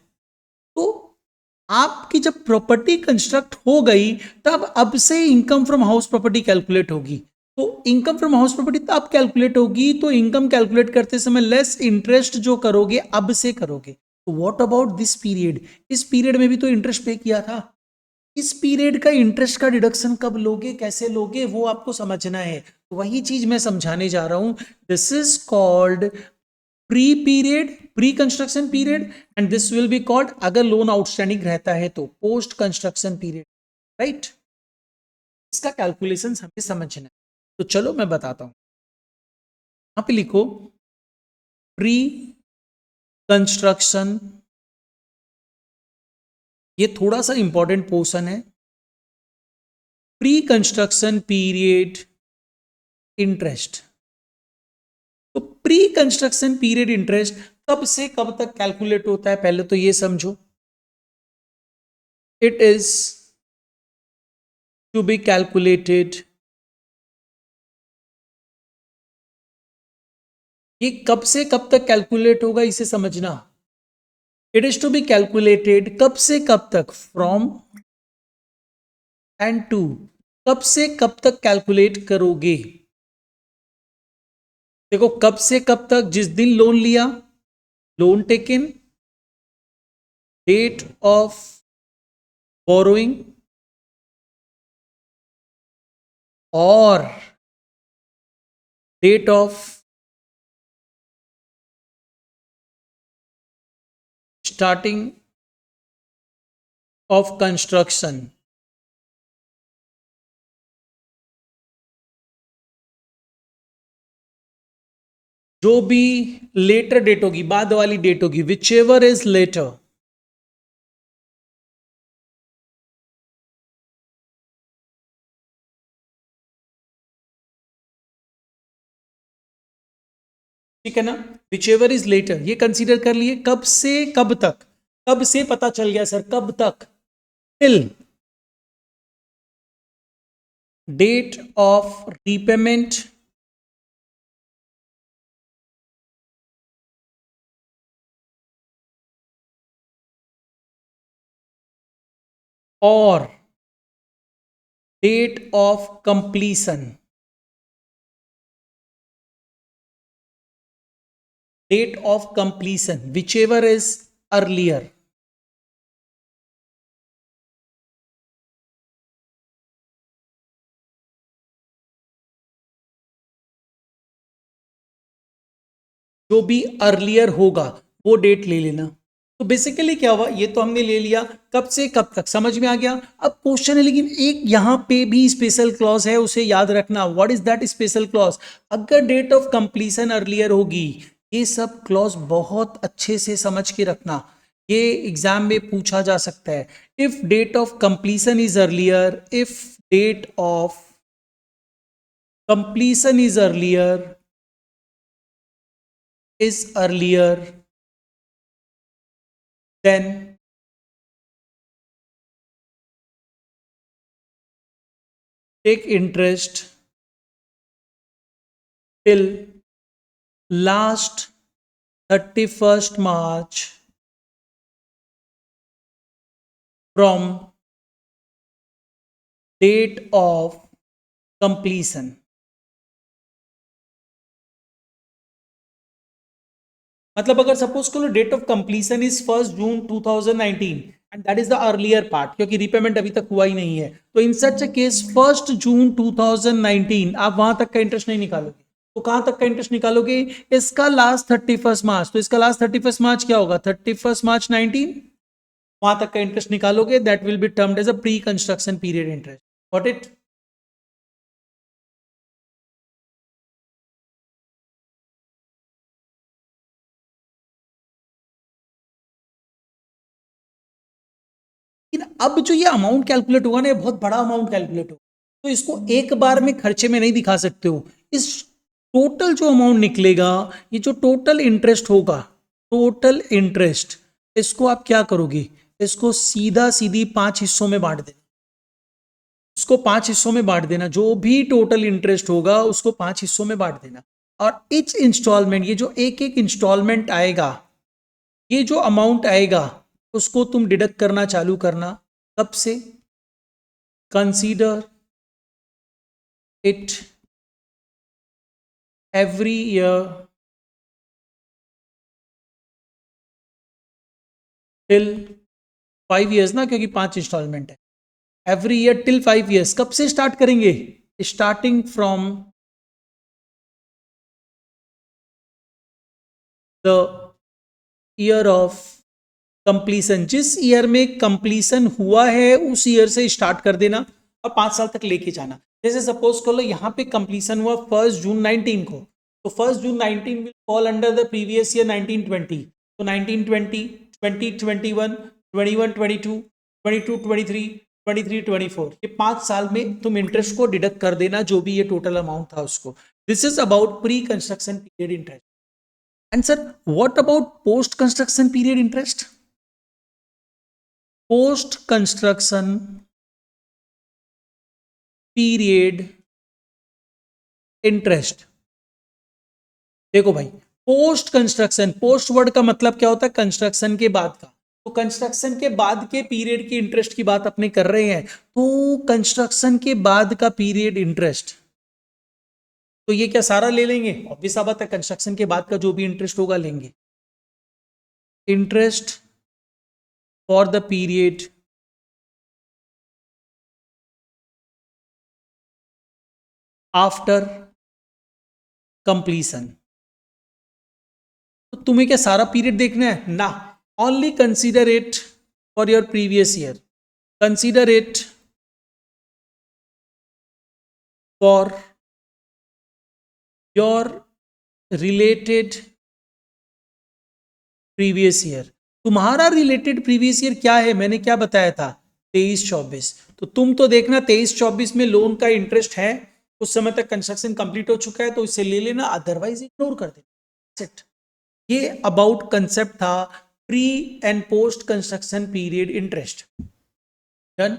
तो आपकी जब प्रॉपर्टी कंस्ट्रक्ट हो गई तब अब से income from house property calculate होगी। तो इनकम फ्रॉम हाउस प्रॉपर्टी तब कैलकुलेट होगी, तो इनकम कैलकुलेट करते समय लेस इंटरेस्ट जो करोगे अब से करोगे। तो व्हाट अबाउट दिस पीरियड, इस पीरियड में भी तो इंटरेस्ट पे किया था, इस पीरियड का इंटरेस्ट का डिडक्शन कब लोगे, कैसे लोगे, वो आपको समझना है। तो वही चीज मैं समझाने जा रहा हूं, this is called pre period, pre construction period, and this will be called, अगर लोन आउटस्टैंडिंग रहता है तो पोस्ट कंस्ट्रक्शन पीरियड, राइट। इसका कैलकुलेशन हमें समझना है, तो चलो मैं बताता हूं। यहां पे लिखो प्री कंस्ट्रक्शन, ये थोड़ा सा इंपॉर्टेंट पोर्शन है, प्री कंस्ट्रक्शन पीरियड इंटरेस्ट। तो प्री कंस्ट्रक्शन पीरियड इंटरेस्ट कब से कब तक कैलकुलेट होता है, पहले तो ये समझो। It is to be calculated, ये कब से कब तक कैलकुलेट होगा इसे समझना। It is to be calculated कब से कब तक, फ्रॉम एंड टू, कब से कब तक कैलकुलेट करोगे। देखो कब से कब तक, जिस दिन लोन लिया, loan taken, date of borrowing और date of starting of construction. जो भी लेटर डेट होगी, बाद वाली डेट होगी, विच एवर इज लेटर, ठीक है ना, विच एवर इज लेटर, ये कंसीडर कर लिए कब से कब तक, कब से पता चल गया सर कब तक, टिल डेट ऑफ रीपेमेंट और date of completion, date of completion whichever is earlier. जो भी अर्लियर होगा वो डेट ले लेना। तो बेसिकली क्या हुआ, ये तो हमने ले लिया, कब से कब तक समझ में आ गया। अब क्वेश्चन है, लेकिन एक यहां पे भी स्पेशल क्लॉज है, उसे याद रखना। What is that special clause, अगर डेट ऑफ कंप्लीशन अर्लियर होगी, ये सब क्लॉज बहुत अच्छे से समझ के रखना, ये एग्जाम में पूछा जा सकता है। If date of completion is earlier, if date of completion is earlier, then take interest till last 31st March from date of completion. मतलब अगर सपोज करो date of completion is 1 June 2019 and that is the earlier part, क्योंकि repayment अभी तक हुआ ही नहीं है, तो इन सच केस 1 जून 2019 आप वहां तक का इंटरेस्ट नहीं निकालोगे। तो कहां तक का इंटरेस्ट निकालोगे? इसका लास्ट 31 मार्च, तो इसका लास्ट 31 मार्च क्या होगा? 31 मार्च 19, वहां तक का इंटरेस्ट निकालोगे। That will be termed as a pre construction period interest. Got it? लेकिन अब जो ये अमाउंट कैलकुलेट होगा ना, ये बहुत बड़ा अमाउंट कैलकुलेट होगा, तो इसको एक बार में खर्चे में नहीं दिखा सकते हो। इस टोटल जो अमाउंट निकलेगा, ये जो टोटल इंटरेस्ट होगा, टोटल इंटरेस्ट, इसको आप क्या करोगे? इसको सीधा सीधी 5 हिस्सों में बांट देना। इसको 5 हिस्सों में बांट देना, जो भी टोटल इंटरेस्ट होगा उसको 5 हिस्सों में बांट देना। और इच इंस्टॉलमेंट, ये जो एक एक इंस्टॉलमेंट आएगा, ये जो अमाउंट आएगा, उसको तुम डिडक्ट करना चालू करना। कब से? Consider it every year till 5 years ना, क्योंकि 5 इंस्टॉलमेंट है। Every year till 5 years. कब से स्टार्ट करेंगे? Starting from the year of completion. जिस ईयर में कंप्लीशन हुआ है उस ईयर से स्टार्ट कर देना और 5 साल तक लेके जाना। जैसे सपोज कर लो यहाँ पे कंप्लीशन हुआ 1 जून 19 को, तो 1 जून 19 will fall under the previous year 1920। तो 1920, 2021, 21, 22, 22, 23, 23, 24, ये 5 साल में तुम इंटरेस्ट को डिडक्ट कर देना, जो भी ये टोटल अमाउंट था उसको। This is about pre construction period interest. And sir, what about post construction period interest? Post construction period interest. देखो भाई, पोस्ट कंस्ट्रक्शन, पोस्ट वर्ड का मतलब क्या होता है? कंस्ट्रक्शन के बाद का। तो कंस्ट्रक्शन के बाद के पीरियड की इंटरेस्ट की बात अपने कर रहे हैं, तो कंस्ट्रक्शन के बाद का पीरियड इंटरेस्ट, तो ये क्या सारा ले लेंगे? ऑब्वियस सा बात है, कंस्ट्रक्शन के बाद का जो भी इंटरेस्ट होगा लेंगे। Interest for the period after completion. तो तुम्हें क्या सारा पीरियड देखना है? ना, only consider it for your previous year, consider it for your related previous year. तुम्हारा रिलेटेड प्रीवियस ईयर क्या है? मैंने क्या बताया था? 23-24। तो तुम तो देखना 23-24 में लोन का इंटरेस्ट है, उस समय तक कंस्ट्रक्शन कंप्लीट हो चुका है, तो इसे ले लेना, अदरवाइज इग्नोर कर देना। ये अबाउट कंसेप्ट था pre and post construction period interest. Done.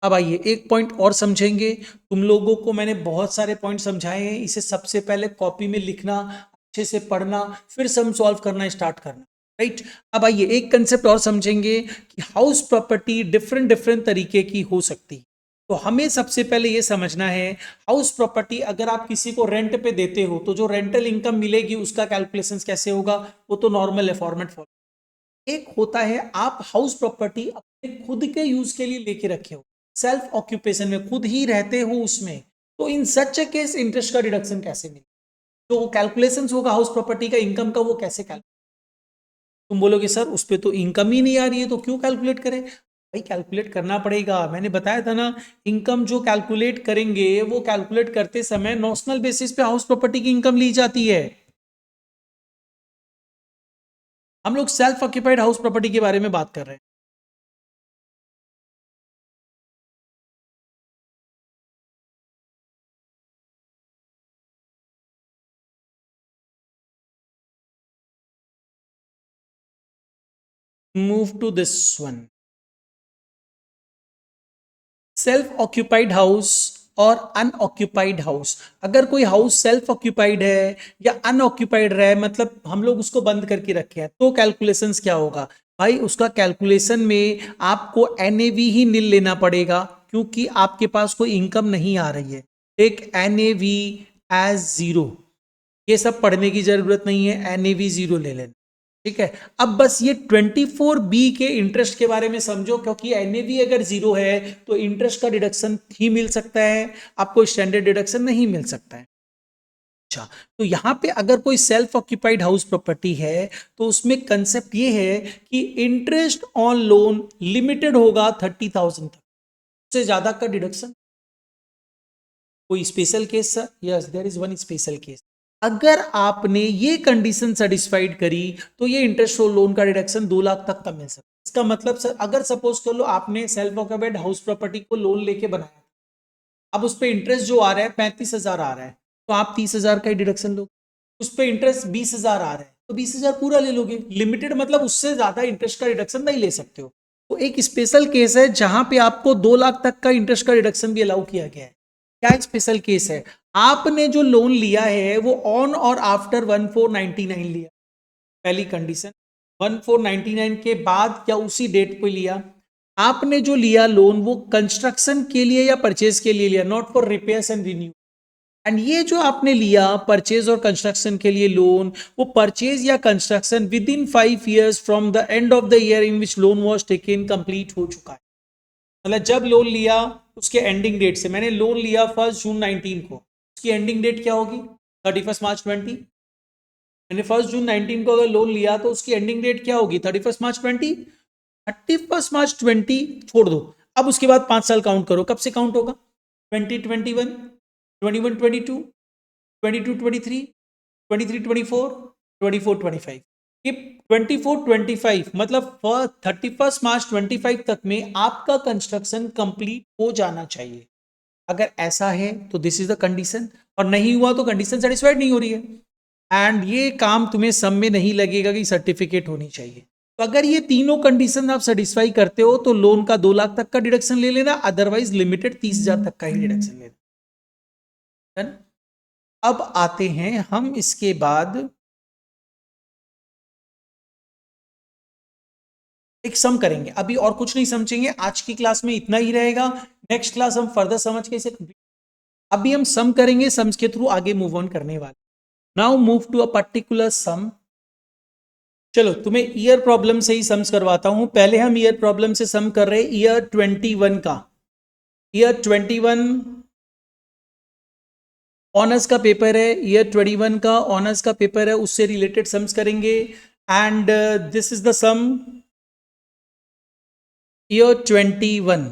अब आइए एक पॉइंट और समझेंगे। तुम लोगों को मैंने बहुत सारे पॉइंट समझाए हैं, इसे सबसे पहले कॉपी में लिखना, अच्छे से पढ़ना, फिर सम सॉल्व करना स्टार्ट करना। राइट। अब आइए एक कंसेप्ट और समझेंगे कि हाउस प्रॉपर्टी डिफरेंट डिफरेंट तरीके की हो सकती है। तो हमें सबसे पहले ये समझना है, हाउस प्रॉपर्टी अगर आप किसी को रेंट पे देते हो तो जो रेंटल इनकम मिलेगी उसका कैलकुलेशन कैसे होगा? वो तो नॉर्मल है, फॉर्मेट फॉलो। एक होता है आप हाउस प्रॉपर्टी अपने खुद के यूज के लिए लेके रखे हो, सेल्फ ऑक्यूपेशन में खुद ही रहते हो उसमें, तो इन सच केस इंटरेस्ट का डिडक्शन कैसे मिले? तो कैलकुलेशन होगा हाउस प्रॉपर्टी का इनकम का, वो कैसे कैलकुलेट? तुम बोलोगे सर उस पर तो इनकम ही नहीं आ रही है, तो क्यों कैलकुलेट करें? भाई कैलकुलेट करना पड़ेगा, मैंने बताया था ना। इनकम जो कैलकुलेट करेंगे वो कैलकुलेट करते समय नॉशनल बेसिस पे हाउस प्रॉपर्टी की इनकम ली जाती है। हम लोग सेल्फ ऑक्यूपाइड हाउस प्रॉपर्टी के बारे में बात कर रहे हैं। Move to this one, self occupied house और अनऑक्यूपाइड हाउस। अगर कोई हाउस सेल्फ ऑक्यूपाइड है या अनऑक्यूपाइड रहा है, मतलब हम लोग उसको बंद करके रखे हैं, तो कैलकुलेशंस क्या होगा भाई? उसका कैलकुलेशन में आपको एनएवी ही नील लेना पड़ेगा, क्योंकि आपके पास कोई इनकम नहीं आ रही है। टेक एनएवी एज जीरो, ये सब पढ़ने की जरूरत नहीं है, एनएवी जीरो ले लेना। ठीक है, अब बस ये 24B के इंटरेस्ट के बारे में समझो, क्योंकि एनएवी अगर जीरो है तो इंटरेस्ट का डिडक्शन ही मिल सकता है, आपको स्टैंडर्ड डिडक्शन नहीं मिल सकता है। अच्छा, तो यहां पे अगर कोई सेल्फ ऑक्यूपाइड हाउस प्रॉपर्टी है तो उसमें कंसेप्ट ये है कि इंटरेस्ट ऑन लोन लिमिटेड होगा 30,000 तक, उससे ज्यादा का डिडक्शन। कोई special case sir? Yes, there is one special case. अगर आपने ये कंडीशन सेटिस्फाइड करी तो ये इंटरेस्ट और लोन का डिडक्शन 2 लाख तक का मिल सकता है। इसका मतलब सर, अगर सपोज कर लो आपने सेल्फ ऑक्यूपाइड हाउस प्रॉपर्टी को लोन लेके बनाया, अब उस पर इंटरेस्ट जो आ रहा है 35,000 आ रहा है, तो आप 30,000 का ही डिडक्शन लोगे। उस पर इंटरेस्ट 20,000 आ रहा है तो 20,000 पूरा ले लोगे। लिमिटेड मतलब उससे ज्यादा इंटरेस्ट का डिडक्शन नहीं ले सकते हो। तो एक स्पेशल केस है जहां पे आपको 2 लाख तक का इंटरेस्ट का डिडक्शन भी अलाउ किया गया है। क्या स्पेशल केस है? आपने जो लोन लिया है वो ऑन और आफ्टर 1499 लिया, पहली कंडीशन। 1499 के बाद या उसी डेट पे लिया। आपने जो लिया लोन वो कंस्ट्रक्शन के लिए या परचेज के लिए लिया, not for repairs and renew. And ये जो आपने लिया परचेज और कंस्ट्रक्शन के लिए लोन, वो परचेज या construction with in 5 years from the end of the year in which loan was taken complete हो चुका है। मतलब जब लोन लिया उसके एंडिंग डेट से, मैंने लोन लिया 1 जून 19 को, उसकी एंडिंग डेट क्या होगी? 31 मार्च 20। मैंने 1 जून 19 को अगर लोन लिया तो उसकी एंडिंग डेट क्या होगी? 31 मार्च 20। 31 मार्च 20 छोड़ दो, अब उसके बाद 5 साल काउंट करो, कब से काउंट होगा? 2021, 21-22, 22-23, 23-24, 24-25। ये 24-25 मतलब 31 मार्च 2025 तक में आपका कंस्ट्रक्शन कंप्लीट हो जाना चाहिए। अगर ऐसा है तो दिस इज द कंडीशन, और नहीं हुआ तो कंडीशन सेटिस्फाइड नहीं हो रही है। एंड ये काम तुम्हें सम में नहीं लगेगा कि सर्टिफिकेट होनी चाहिए। तो अगर ये तीनों कंडीशन आप सेटिस्फाई करते हो तो लोन का 2 लाख तक का डिडक्शन ले लेना, अदरवाइज लिमिटेड 30,000 तक का ही डिडक्शन लेना। अब आते हैं हम इसके बाद एक सम करेंगे, अभी और कुछ नहीं समझेंगे, आज की क्लास में इतना ही रहेगा। नेक्स्ट क्लास हम फर्दर समझ के इसे कंप्लीट, अभी हम सम करेंगे, सम्स के थ्रू आगे मूव ऑन करने वाले। Now move to a particular sum. चलो तुम्हें ईयर प्रॉब्लम से ही सम्स करवाता हूं। पहले हम ईयर प्रॉब्लम से सम कर रहे हैं ईयर 21 का। ईयर 21 ऑनर्स का पेपर है, ईयर 21 का ऑनर्स का पेपर है, उससे रिलेटेड सम्स करेंगे। And this is the sum year 21।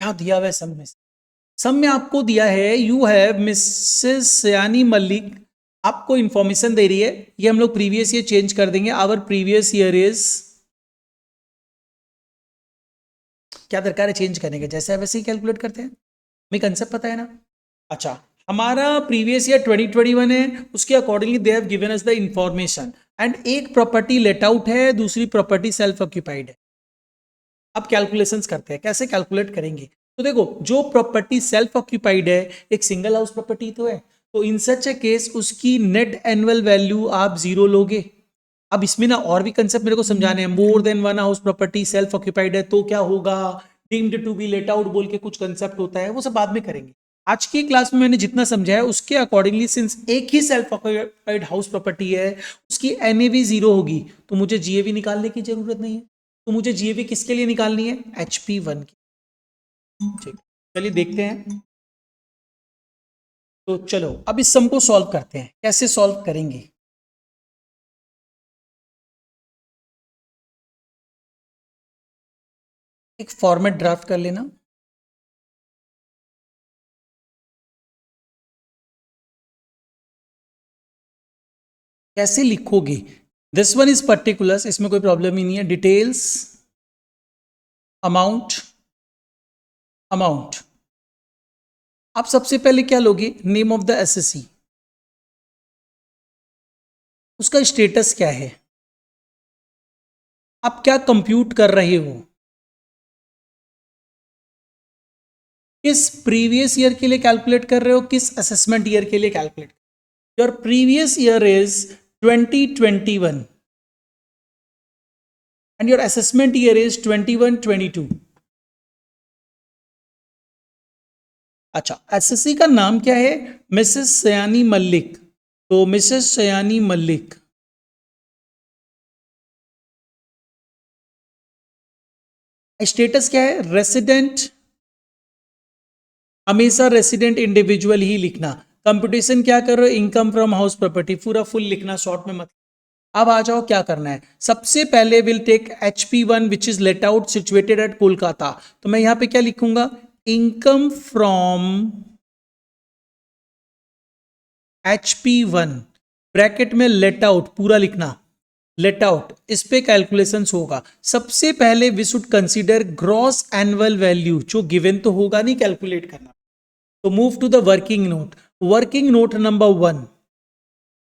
क्या दिया हुआ है सम में? सम में आपको दिया है यू हैव मिसेस सयानी मलिक, आपको इंफॉर्मेशन दे रही है। ये हम लोग प्रीवियस ईयर चेंज कर देंगे, आवर प्रीवियस ईयर इज, क्या दरकार है चेंज करने के, जैसे है वैसे ही कैलकुलेट करते हैं, हमें कंसेप्ट पता है ना। अच्छा, हमारा प्रीवियस ईयर 2021 है, उसके accordingly they have given us the information. And एक प्रॉपर्टी लेट आउट है, दूसरी प्रॉपर्टी सेल्फ ऑक्यूपाइड है। अब कैलकुलेशंस करते हैं, कैसे कैलकुलेट करेंगे? तो देखो, जो प्रॉपर्टी सेल्फ ऑक्यूपाइड है एक सिंगल हाउस प्रॉपर्टी तो है, तो इन सच ए केस उसकी नेट एनुअल वैल्यू आप जीरो लोगे। अब इसमें ना और भी कंसेप्ट मेरे को समझाने हैं। More than one house property self occupied है तो क्या होगा, deemed to be let out बोल के कुछ कंसेप्ट होता है, वो सब बाद में करेंगे। आज की क्लास में मैंने जितना समझाया उसके अकॉर्डिंगली, सिंस एक ही सेल्फ ऑक्यूपाइड हाउस प्रॉपर्टी है, उसकी एनएवी जीरो होगी, तो मुझे जीएवी निकालने की जरूरत नहीं है। तो मुझे जीएवी किसके लिए निकालनी है? HP1 की। ठीक, चलिए देखते हैं। तो चलो अब इस सम को सॉल्व करते हैं, कैसे सॉल्व करेंगे? एक फॉर्मेट ड्राफ्ट कर लेना। कैसे लिखोगे? दिस वन इज पर्टिकुलर्स, इसमें कोई प्रॉब्लम ही नहीं है। Details, amount, amount. आप सबसे पहले क्या लोगे? नेम ऑफ द एसएससी, उसका स्टेटस क्या है? आप क्या कंप्यूट कर रहे हो, किस प्रीवियस ईयर के लिए कैलकुलेट कर रहे हो, किस असेसमेंट ईयर के लिए calculate. Your previous year is 2021 and your assessment year is 21-22। अच्छा, एसएससी का नाम क्या है, मिसेस सयानी मल्लिक। तो मिसेस सयानी मल्लिक, स्टेटस क्या है, रेसिडेंट, हमेशा रेसिडेंट इंडिविजुअल ही लिखना। कंप्यूटेशन क्या कर रहे हो, इनकम फ्रॉम हाउस प्रॉपर्टी, पूरा फुल लिखना, शॉर्ट में मत। अब आ जाओ क्या करना है, सबसे पहले will take HP1 which is let out situated at Kolkata. तो मैं यहां पे क्या लिखूंगा, इनकम फ्रॉम HP1 ब्रैकेट में लेट आउट पूरा लिखना, लेट आउट, इस पे कैलकुलेशन होगा। सबसे पहले we should consider gross annual value, जो गिवन तो होगा नहीं, कैलकुलेट करना। तो move to the working note, working note number 1,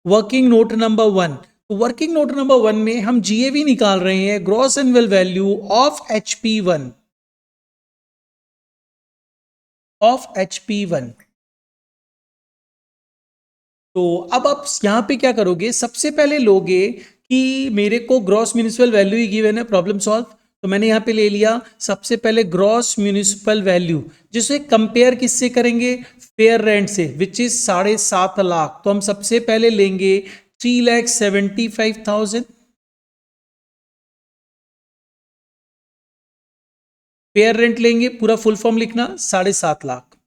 working note number 1। Working note number 1 में हम जीएवी निकाल रहे हैं, gross annual value of HP1, of HP1। तो अब आप यहां पे क्या करोगे, सबसे पहले लोगे कि मेरे को ग्रॉस म्यूनिसिपल वैल्यू ही गिवन है, प्रॉब्लम सॉल्व। तो मैंने यहां पे ले लिया सबसे पहले ग्रॉस म्यूनिसिपल वैल्यू, जिसे कंपेयर किससे करेंगे, फेयर रेंट से, विच इज 7.5 लाख। तो हम सबसे पहले लेंगे 3,75,000, फेयर रेंट लेंगे, पूरा फुल फॉर्म लिखना 7.5 लाख।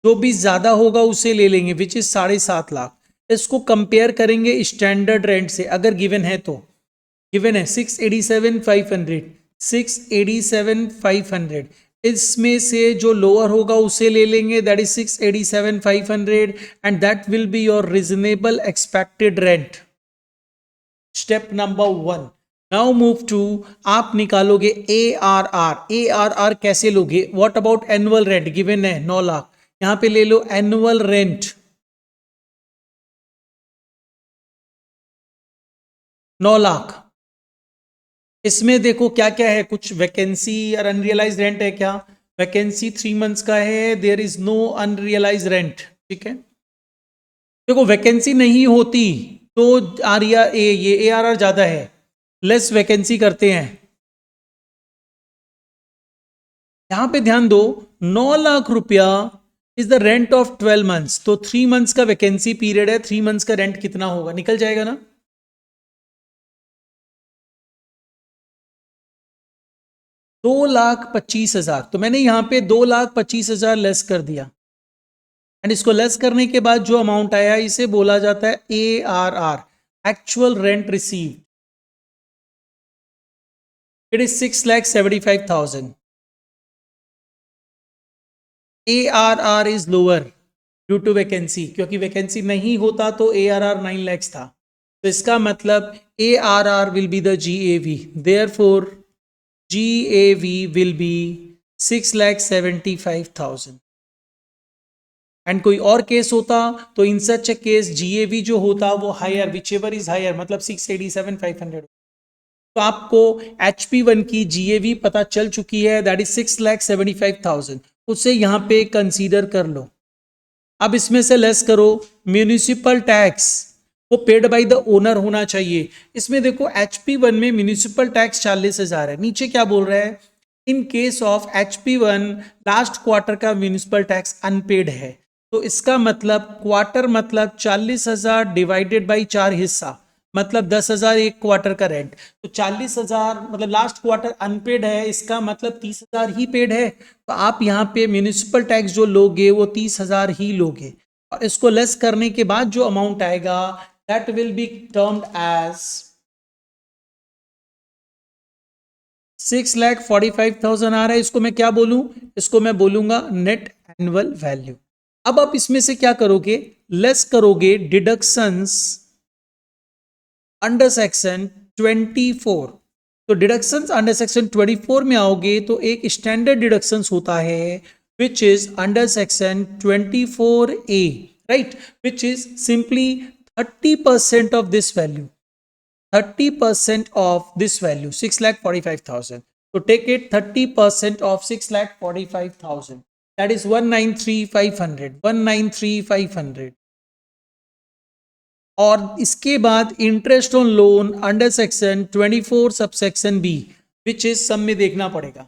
जो भी ज्यादा होगा उसे ले लेंगे, विच इज 7.5 लाख। इसको कंपेयर करेंगे स्टैंडर्ड रेंट से, अगर गिवन है तो। गिवन है 687,500, 687,500, इसमें से जो लोअर होगा उसे ले लेंगे, that is 687,500 and that will be your reasonable expected rent. Step number 1। Now move to, आप निकालोगे ARR। ARR कैसे लोगे, what about annual rent, given है 9 लाख, यहां पे ले लो एनुअल रेंट 9 लाख। इसमें देखो क्या क्या है, कुछ वैकेंसी और अनरियलाइज रेंट है क्या, वैकेंसी 3 मंथ्स का है, there is no unrealised rent. ठीक है, देखो वैकेंसी नहीं होती तो आरिया ये ARR ज्यादा है, लेस वैकेंसी करते हैं। यहां पे ध्यान दो, 9 लाख रुपया is the rent of 12 months. तो 3 मंथ्स का वैकेंसी पीरियड है, 3 मंथ्स का रेंट कितना होगा, निकल जाएगा ना। 2,25,000, तो मैंने यहां पे 2,25,000 लेस कर दिया, एंड इसको लेस करने के बाद जो अमाउंट आया इसे बोला जाता है ARR, actual rent receive. It is 6,75,000। ARR is lower due to vacancy, क्योंकि वैकेंसी नहीं होता तो ARR 9 lakhs था। तो इसका मतलब ARR will be the GAV, therefore GAV will be 6,75,000। And कोई और केस होता तो in such a case GAV जो होता वो higher, whichever is higher, मतलब 687,500। तो आपको HP1 की GAV पता चल चुकी है, दैट इज 6,75,000, उसे यहां पे कंसीडर कर लो। अब इसमें से लेस करो, म्यूनिसिपल टैक्स वो पेड बाय द ओनर होना चाहिए। इसमें देखो HP1 में म्यूनिसिपल टैक्स 40,000 है, नीचे क्या बोल रहा है, in case of HP1 last quarter का म्यूनिसिपल टैक्स अनपेड है। तो इसका मतलब क्वार्टर मतलब 40,000 डिवाइडेड बाई 4 हिस्सा, मतलब 10,000 एक क्वार्टर का रेंट। तो 40,000 मतलब लास्ट क्वार्टर अनपेड है, इसका मतलब 30,000 ही पेड है। तो आप यहाँ पे म्यूनिसिपल टैक्स जो लोगे वो 30,000 ही लोगे, और इसको लेस करने के बाद जो अमाउंट आएगा that will be termed as 6,45,000 आ रहा है। इसको मैं क्या बोलूं, इसको मैं बोलूंगा नेट एनुअल वैल्यू। अब आप इसमें से क्या करोगे, लेस करोगे डिडक्शंस अंडर सेक्शन 24। तो डिडक्शंस अंडर सेक्शन 24 में आओगे तो एक स्टैंडर्ड डिडक्शंस होता है which is under section 24A, right, which is simply 30% of this value. 30% of this value, 6,45,000. So take it 30% of 6,45,000. That is 193,500. 193,500. और इसके बाद interest on loan under section 24 subsection B, which is सब में देखना पड़ेगा।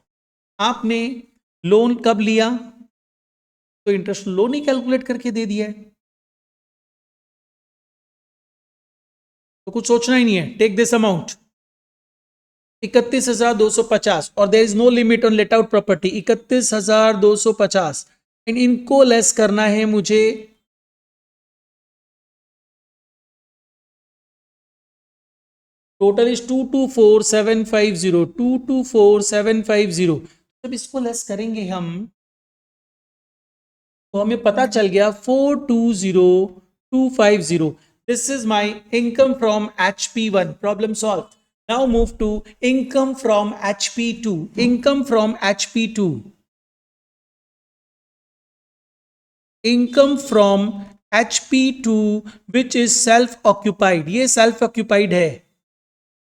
आपने लोन कब लिया तो इंटरेस्ट लोन ही कैलकुलेट करके दे दिया है, तो कुछ सोचना ही नहीं है। टेक दिस अमाउंट 31,250 और there is no limit on let out property 31,250। इनको लेस करना है मुझे टोटल इज 224,750 224,750। जब इसको लेस करेंगे हम तो हमें पता चल गया 420,250। This is my income from HP1। Problem solve. Now move to income from HP2। Income from HP2। Income from HP2 which is self occupied. ये सेल्फ ऑक्यूपाइड है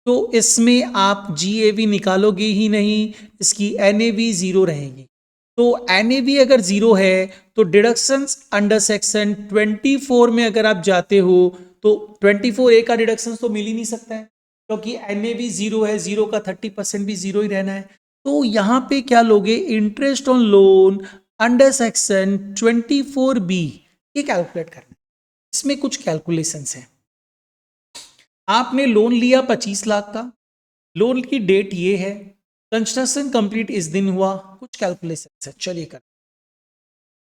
तो इसमें आप GAV निकालोगे ही नहीं, इसकी NAV जीरो रहेगी। तो NAV अगर जीरो है तो डिडक्शंस अंडर सेक्शन 24 में अगर आप जाते हो तो 24A का डिडक्शंस तो मिल ही नहीं सकता है, क्योंकि NAV जीरो है, जीरो का 30% भी जीरो ही रहना है। तो यहां पे क्या लोगे, interest on loan under section 24B ये कैलकुलेट करना है। इसमें कुछ कैलकुलेशंस हैं। आपने लोन लिया 25 लाख का, लोन की डेट ये है, कंस्ट्रक्शन कंप्लीट इस दिन हुआ, कुछ कैलकुलेशन है, चलिए कर।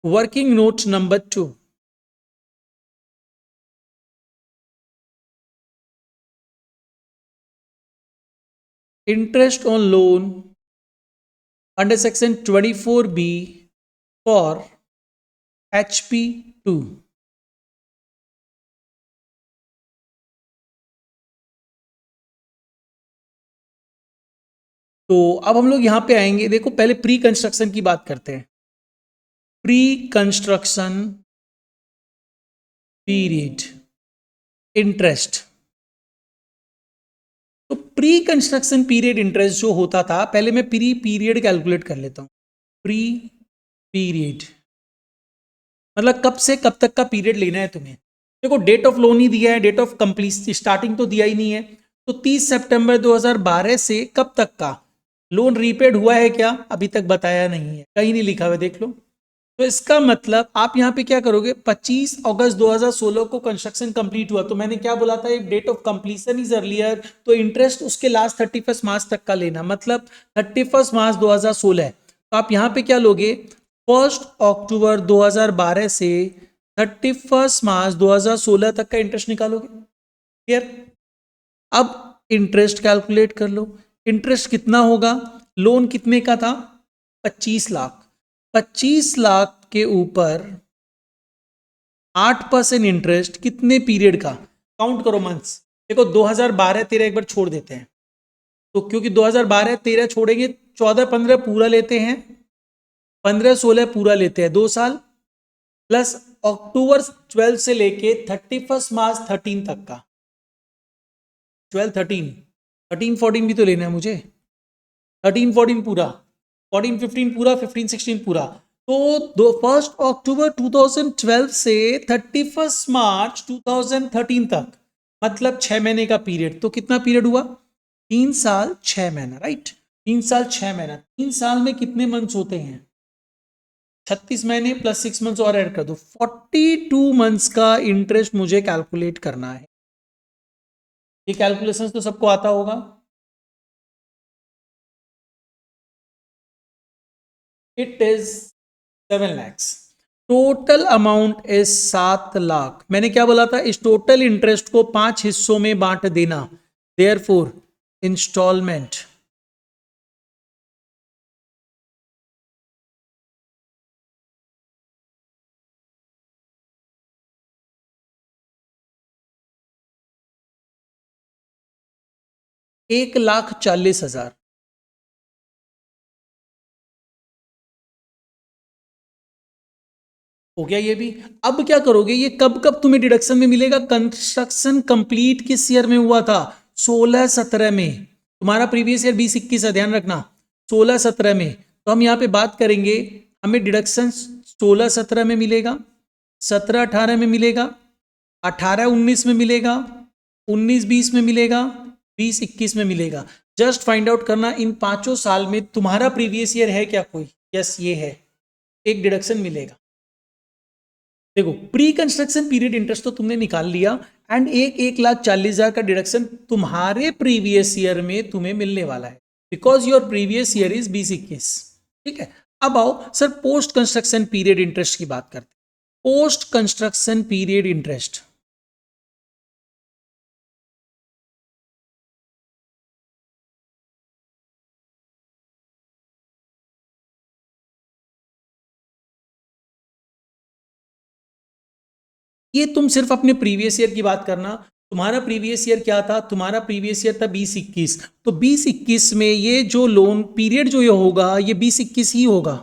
Working note number 2, interest on loan under section 24B for HP2। तो अब हम लोग यहां पे आएंगे। देखो पहले प्री कंस्ट्रक्शन की बात करते हैं। Pre construction period interest. तो प्री कंस्ट्रक्शन पीरियड इंटरेस्ट जो होता था, पहले मैं प्री पीरियड कैलकुलेट कर लेता हूं। प्री पीरियड मतलब कब से कब तक का पीरियड लेना है तुम्हें। देखो डेट ऑफ लोन ही दिया है, डेट ऑफ कंप्लीट स्टार्टिंग तो दिया ही नहीं है। तो 30 सितंबर 2012 से कब तक का लोन रीपेड हुआ है क्या, अभी तक बताया नहीं है, कहीं नहीं लिखा हुआ, देख लो। तो इसका मतलब आप यहाँ पे क्या करोगे, 25 अगस्त 2016 को कंस्ट्रक्शन कंप्लीट हुआ, तो मैंने क्या बोला था, एक date of completion is earlier, तो इंटरेस्ट उसके लास्ट 31 मार्च तक का लेना, मतलब 31 मार्च 2016। तो आप यहाँ पे क्या लोगे, 1 अक्टूबर 2012 से 31 मार्च 2016 तक का इंटरेस्ट निकालोगे। क्लियर। अब इंटरेस्ट कैलकुलेट कर लो। इंटरेस्ट कितना होगा, लोन कितने का था, 25 लाख। 25 लाख के ऊपर 8% इंटरेस्ट कितने पीरियड का, काउंट करो मंथ्स। देखो 2012-13 एक बार छोड़ देते हैं, तो क्योंकि 2012-13 छोड़ेंगे, 14-15 पूरा लेते हैं, 15-16 पूरा लेते हैं, 2 साल प्लस अक्टूबर 12 से लेके 31 मार्च 13 तक का, 12 13 13 14 भी तो लेना है मुझे, 13 14 पूरा, 14 15 पूरा, 15 16 पूरा। तो 1 अक्टूबर 2012 से 31 मार्च 2013 तक, मतलब 6 महीने का पीरियड। तो कितना पीरियड हुआ, 3 साल 6 महीना, राइट। 3 साल 6 महीना, 3 साल में कितने मंथ्स होते हैं, 36 महीने प्लस 6 मंथ्स और ऐड कर दो, 42 मंथ्स का इंटरेस्ट मुझे कैलकुलेट करना है। ये कैलकुलेशंस तो सबको आता होगा। It is 7 lakhs। Total amount is 7 lakh. मैंने क्या बोला था, इस टोटल इंटरेस्ट को 5 हिस्सों में बांट देना, देयरफॉर इंस्टॉलमेंट। $1,40,000 हो गया ये भी। अब क्या करोगे, ये कब कब तुम्हें डिडक्शन में मिलेगा, कंस्ट्रक्शन कंप्लीट किस ईयर में हुआ था, 16-17 में, तुम्हारा प्रीवियस ईयर 20-21 है, ध्यान रखना 16-17 में, तो हम यहाँ पे बात करेंगे, हमें डिडक्शन 16-17 में मिलेगा, 17-18 में मिलेगा, 18-19 में मिलेगा, 19-20 में मिलेगा, 20-21 में मिलेगा। जस्ट फाइंड आउट करना इन 5 साल में तुम्हारा प्रीवियस ईयर है क्या कोई? यस ये है, एक डिडक्शन मिलेगा। देखो प्री कंस्ट्रक्शन पीरियड इंटरेस्ट तो तुमने निकाल लिया एंड 1,40,000 का डिडक्शन तुम्हारे प्रीवियस ईयर में तुम्हें मिलने वाला है, because your previous year is 20-21। ठीक है, अब आओ sir post construction period interest की बात करते हैं। पोस्ट कंस्ट्रक्शन पीरियड इंटरेस्ट, ये तुम सिर्फ अपने प्रीवियस ईयर की बात करना। तुम्हारा प्रीवियस ईयर क्या था? तुम्हारा प्रीवियस ईयर था 20-21, तो 20-21 में ये जो लोन पीरियड जो ये होगा ये 20-21 ही होगा।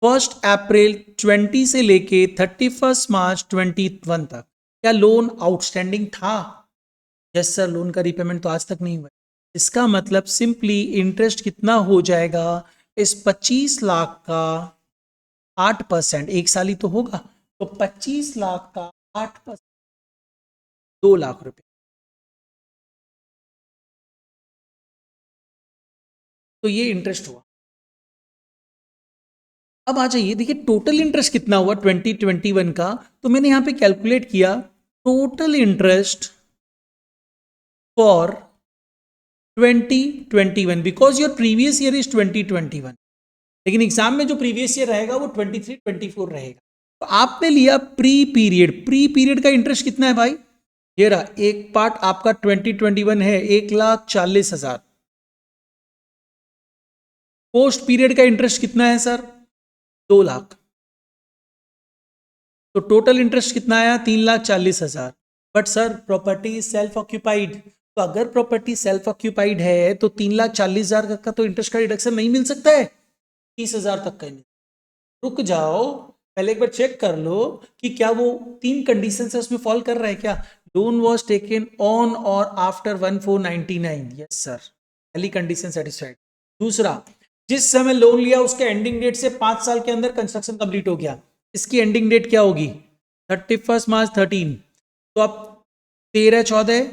1 अप्रैल 20 से लेके 31 मार्च 21 तक क्या लोन आउटस्टैंडिंग था? यस सर, लोन का रिपेमेंट तो आज तक नहीं हुआ। इसका मतलब सिंपली इंटरेस्ट कितना हो जाएगा इस 25 लाख का 8%, एक साल ही तो होगा, तो 25 लाख का 8%, 2 लाख रुपए। तो ये इंटरेस्ट हुआ। अब आ जाइए, देखिए टोटल इंटरेस्ट कितना हुआ 2021 का, तो मैंने यहां पे कैलकुलेट किया total interest for 2021, because your previous year is 2021, लेकिन एग्जाम में जो प्रीवियस ईयर रहेगा वो 23-24 रहेगा। तो आपने लिया प्री पीरियड, प्री पीरियड का इंटरेस्ट कितना है भाई? ये रहा, एक पार्ट आपका 2021 है 1,40,000। पोस्ट पीरियड का इंटरेस्ट कितना है सर? 2 लाख। तो टोटल इंटरेस्ट कितना आया? 3,40,000। But sir property self occupied, तो अगर प्रॉपर्टी सेल्फ ऑक्यूपाइड है तो 3,40,000 का तो इंटरेस्ट का रिडक्शन नहीं मिल सकता है, 30,000 तक का ही। रुक जाओ, पहले एक बार चेक कर लो कि क्या वो 3 कंडीशन है उसमें फॉल कर रहा है क्या? लोन वॉज टेकन ऑन और आफ्टर 1499, यस सर, पहली कंडीशन सेटिस्फाइड। दूसरा, जिस समय लोन लिया उसके एंडिंग डेट से 5 साल के अंदर कंस्ट्रक्शन कंप्लीट हो गया, इसकी एंडिंग डेट क्या होगी? 31 मार्च 13, तो अब 13-14,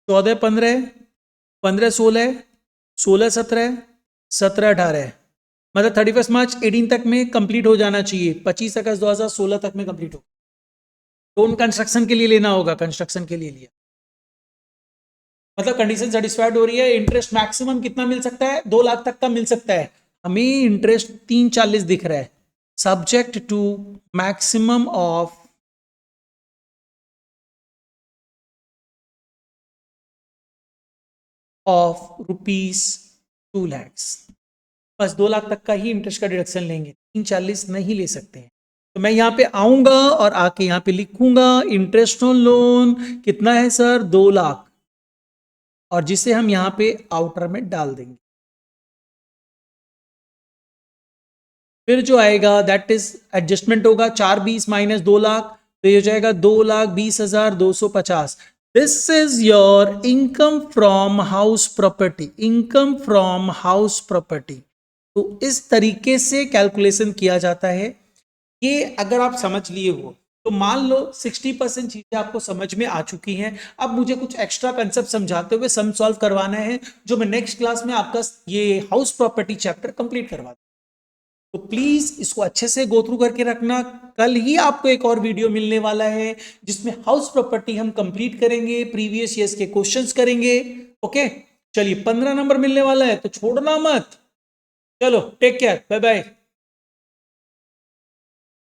14-15, 15-16, 16-17, 17-18, मतलब 31 मार्च 18 तक में कंप्लीट हो जाना चाहिए, 25 अगस्त 2016 तक में कंप्लीट हो। लोन कंस्ट्रक्शन के लिए लेना होगा, कंस्ट्रक्शन के लिए लिया, मतलब कंडीशन सेटिस्फाइड हो रही है। इंटरेस्ट मैक्सिमम कितना मिल सकता है? 2 लाख तक का मिल सकता है। हमें इंटरेस्ट 3,40 दिख रहा है, subject to maximum of rupees 2 lakhs। बस 2 लाख तक का ही इंटरेस्ट का डिडक्शन लेंगे, 3,40 नहीं ले सकते हैं। तो मैं यहाँ पे आऊंगा और आके यहाँ पे लिखूंगा इंटरेस्ट ऑन लोन कितना है सर? 2 लाख, और जिसे हम यहाँ पे आउटर में डाल देंगे। फिर जो आएगा दैट इज एडजस्टमेंट होगा, 420 माइनस 2 लाख, तो ये हो जाएगा 2,20,250। This is your income from house property, income from house property. तो इस तरीके से कैलकुलेशन किया जाता है। ये अगर आप समझ लिए हो तो मान लो 60% चीजें आपको समझ में आ चुकी हैं। अब मुझे कुछ एक्स्ट्रा कंसेप्ट समझाते हुए सम सॉल्व करवाना है, जो मैं नेक्स्ट क्लास में आपका ये हाउस प्रॉपर्टी चैप्टर कंप्लीट करवा दूं। तो प्लीज इसको अच्छे से गो थ्रू करके रखना। कल ही आपको एक और वीडियो मिलने वाला है जिसमें हाउस प्रॉपर्टी हम कंप्लीट करेंगे, प्रीवियस ईयर्स के क्वेश्चंस करेंगे। ओके, चलिए 15 नंबर मिलने वाला है तो छोड़ना मत। चलो टेक केयर, बाय बाय।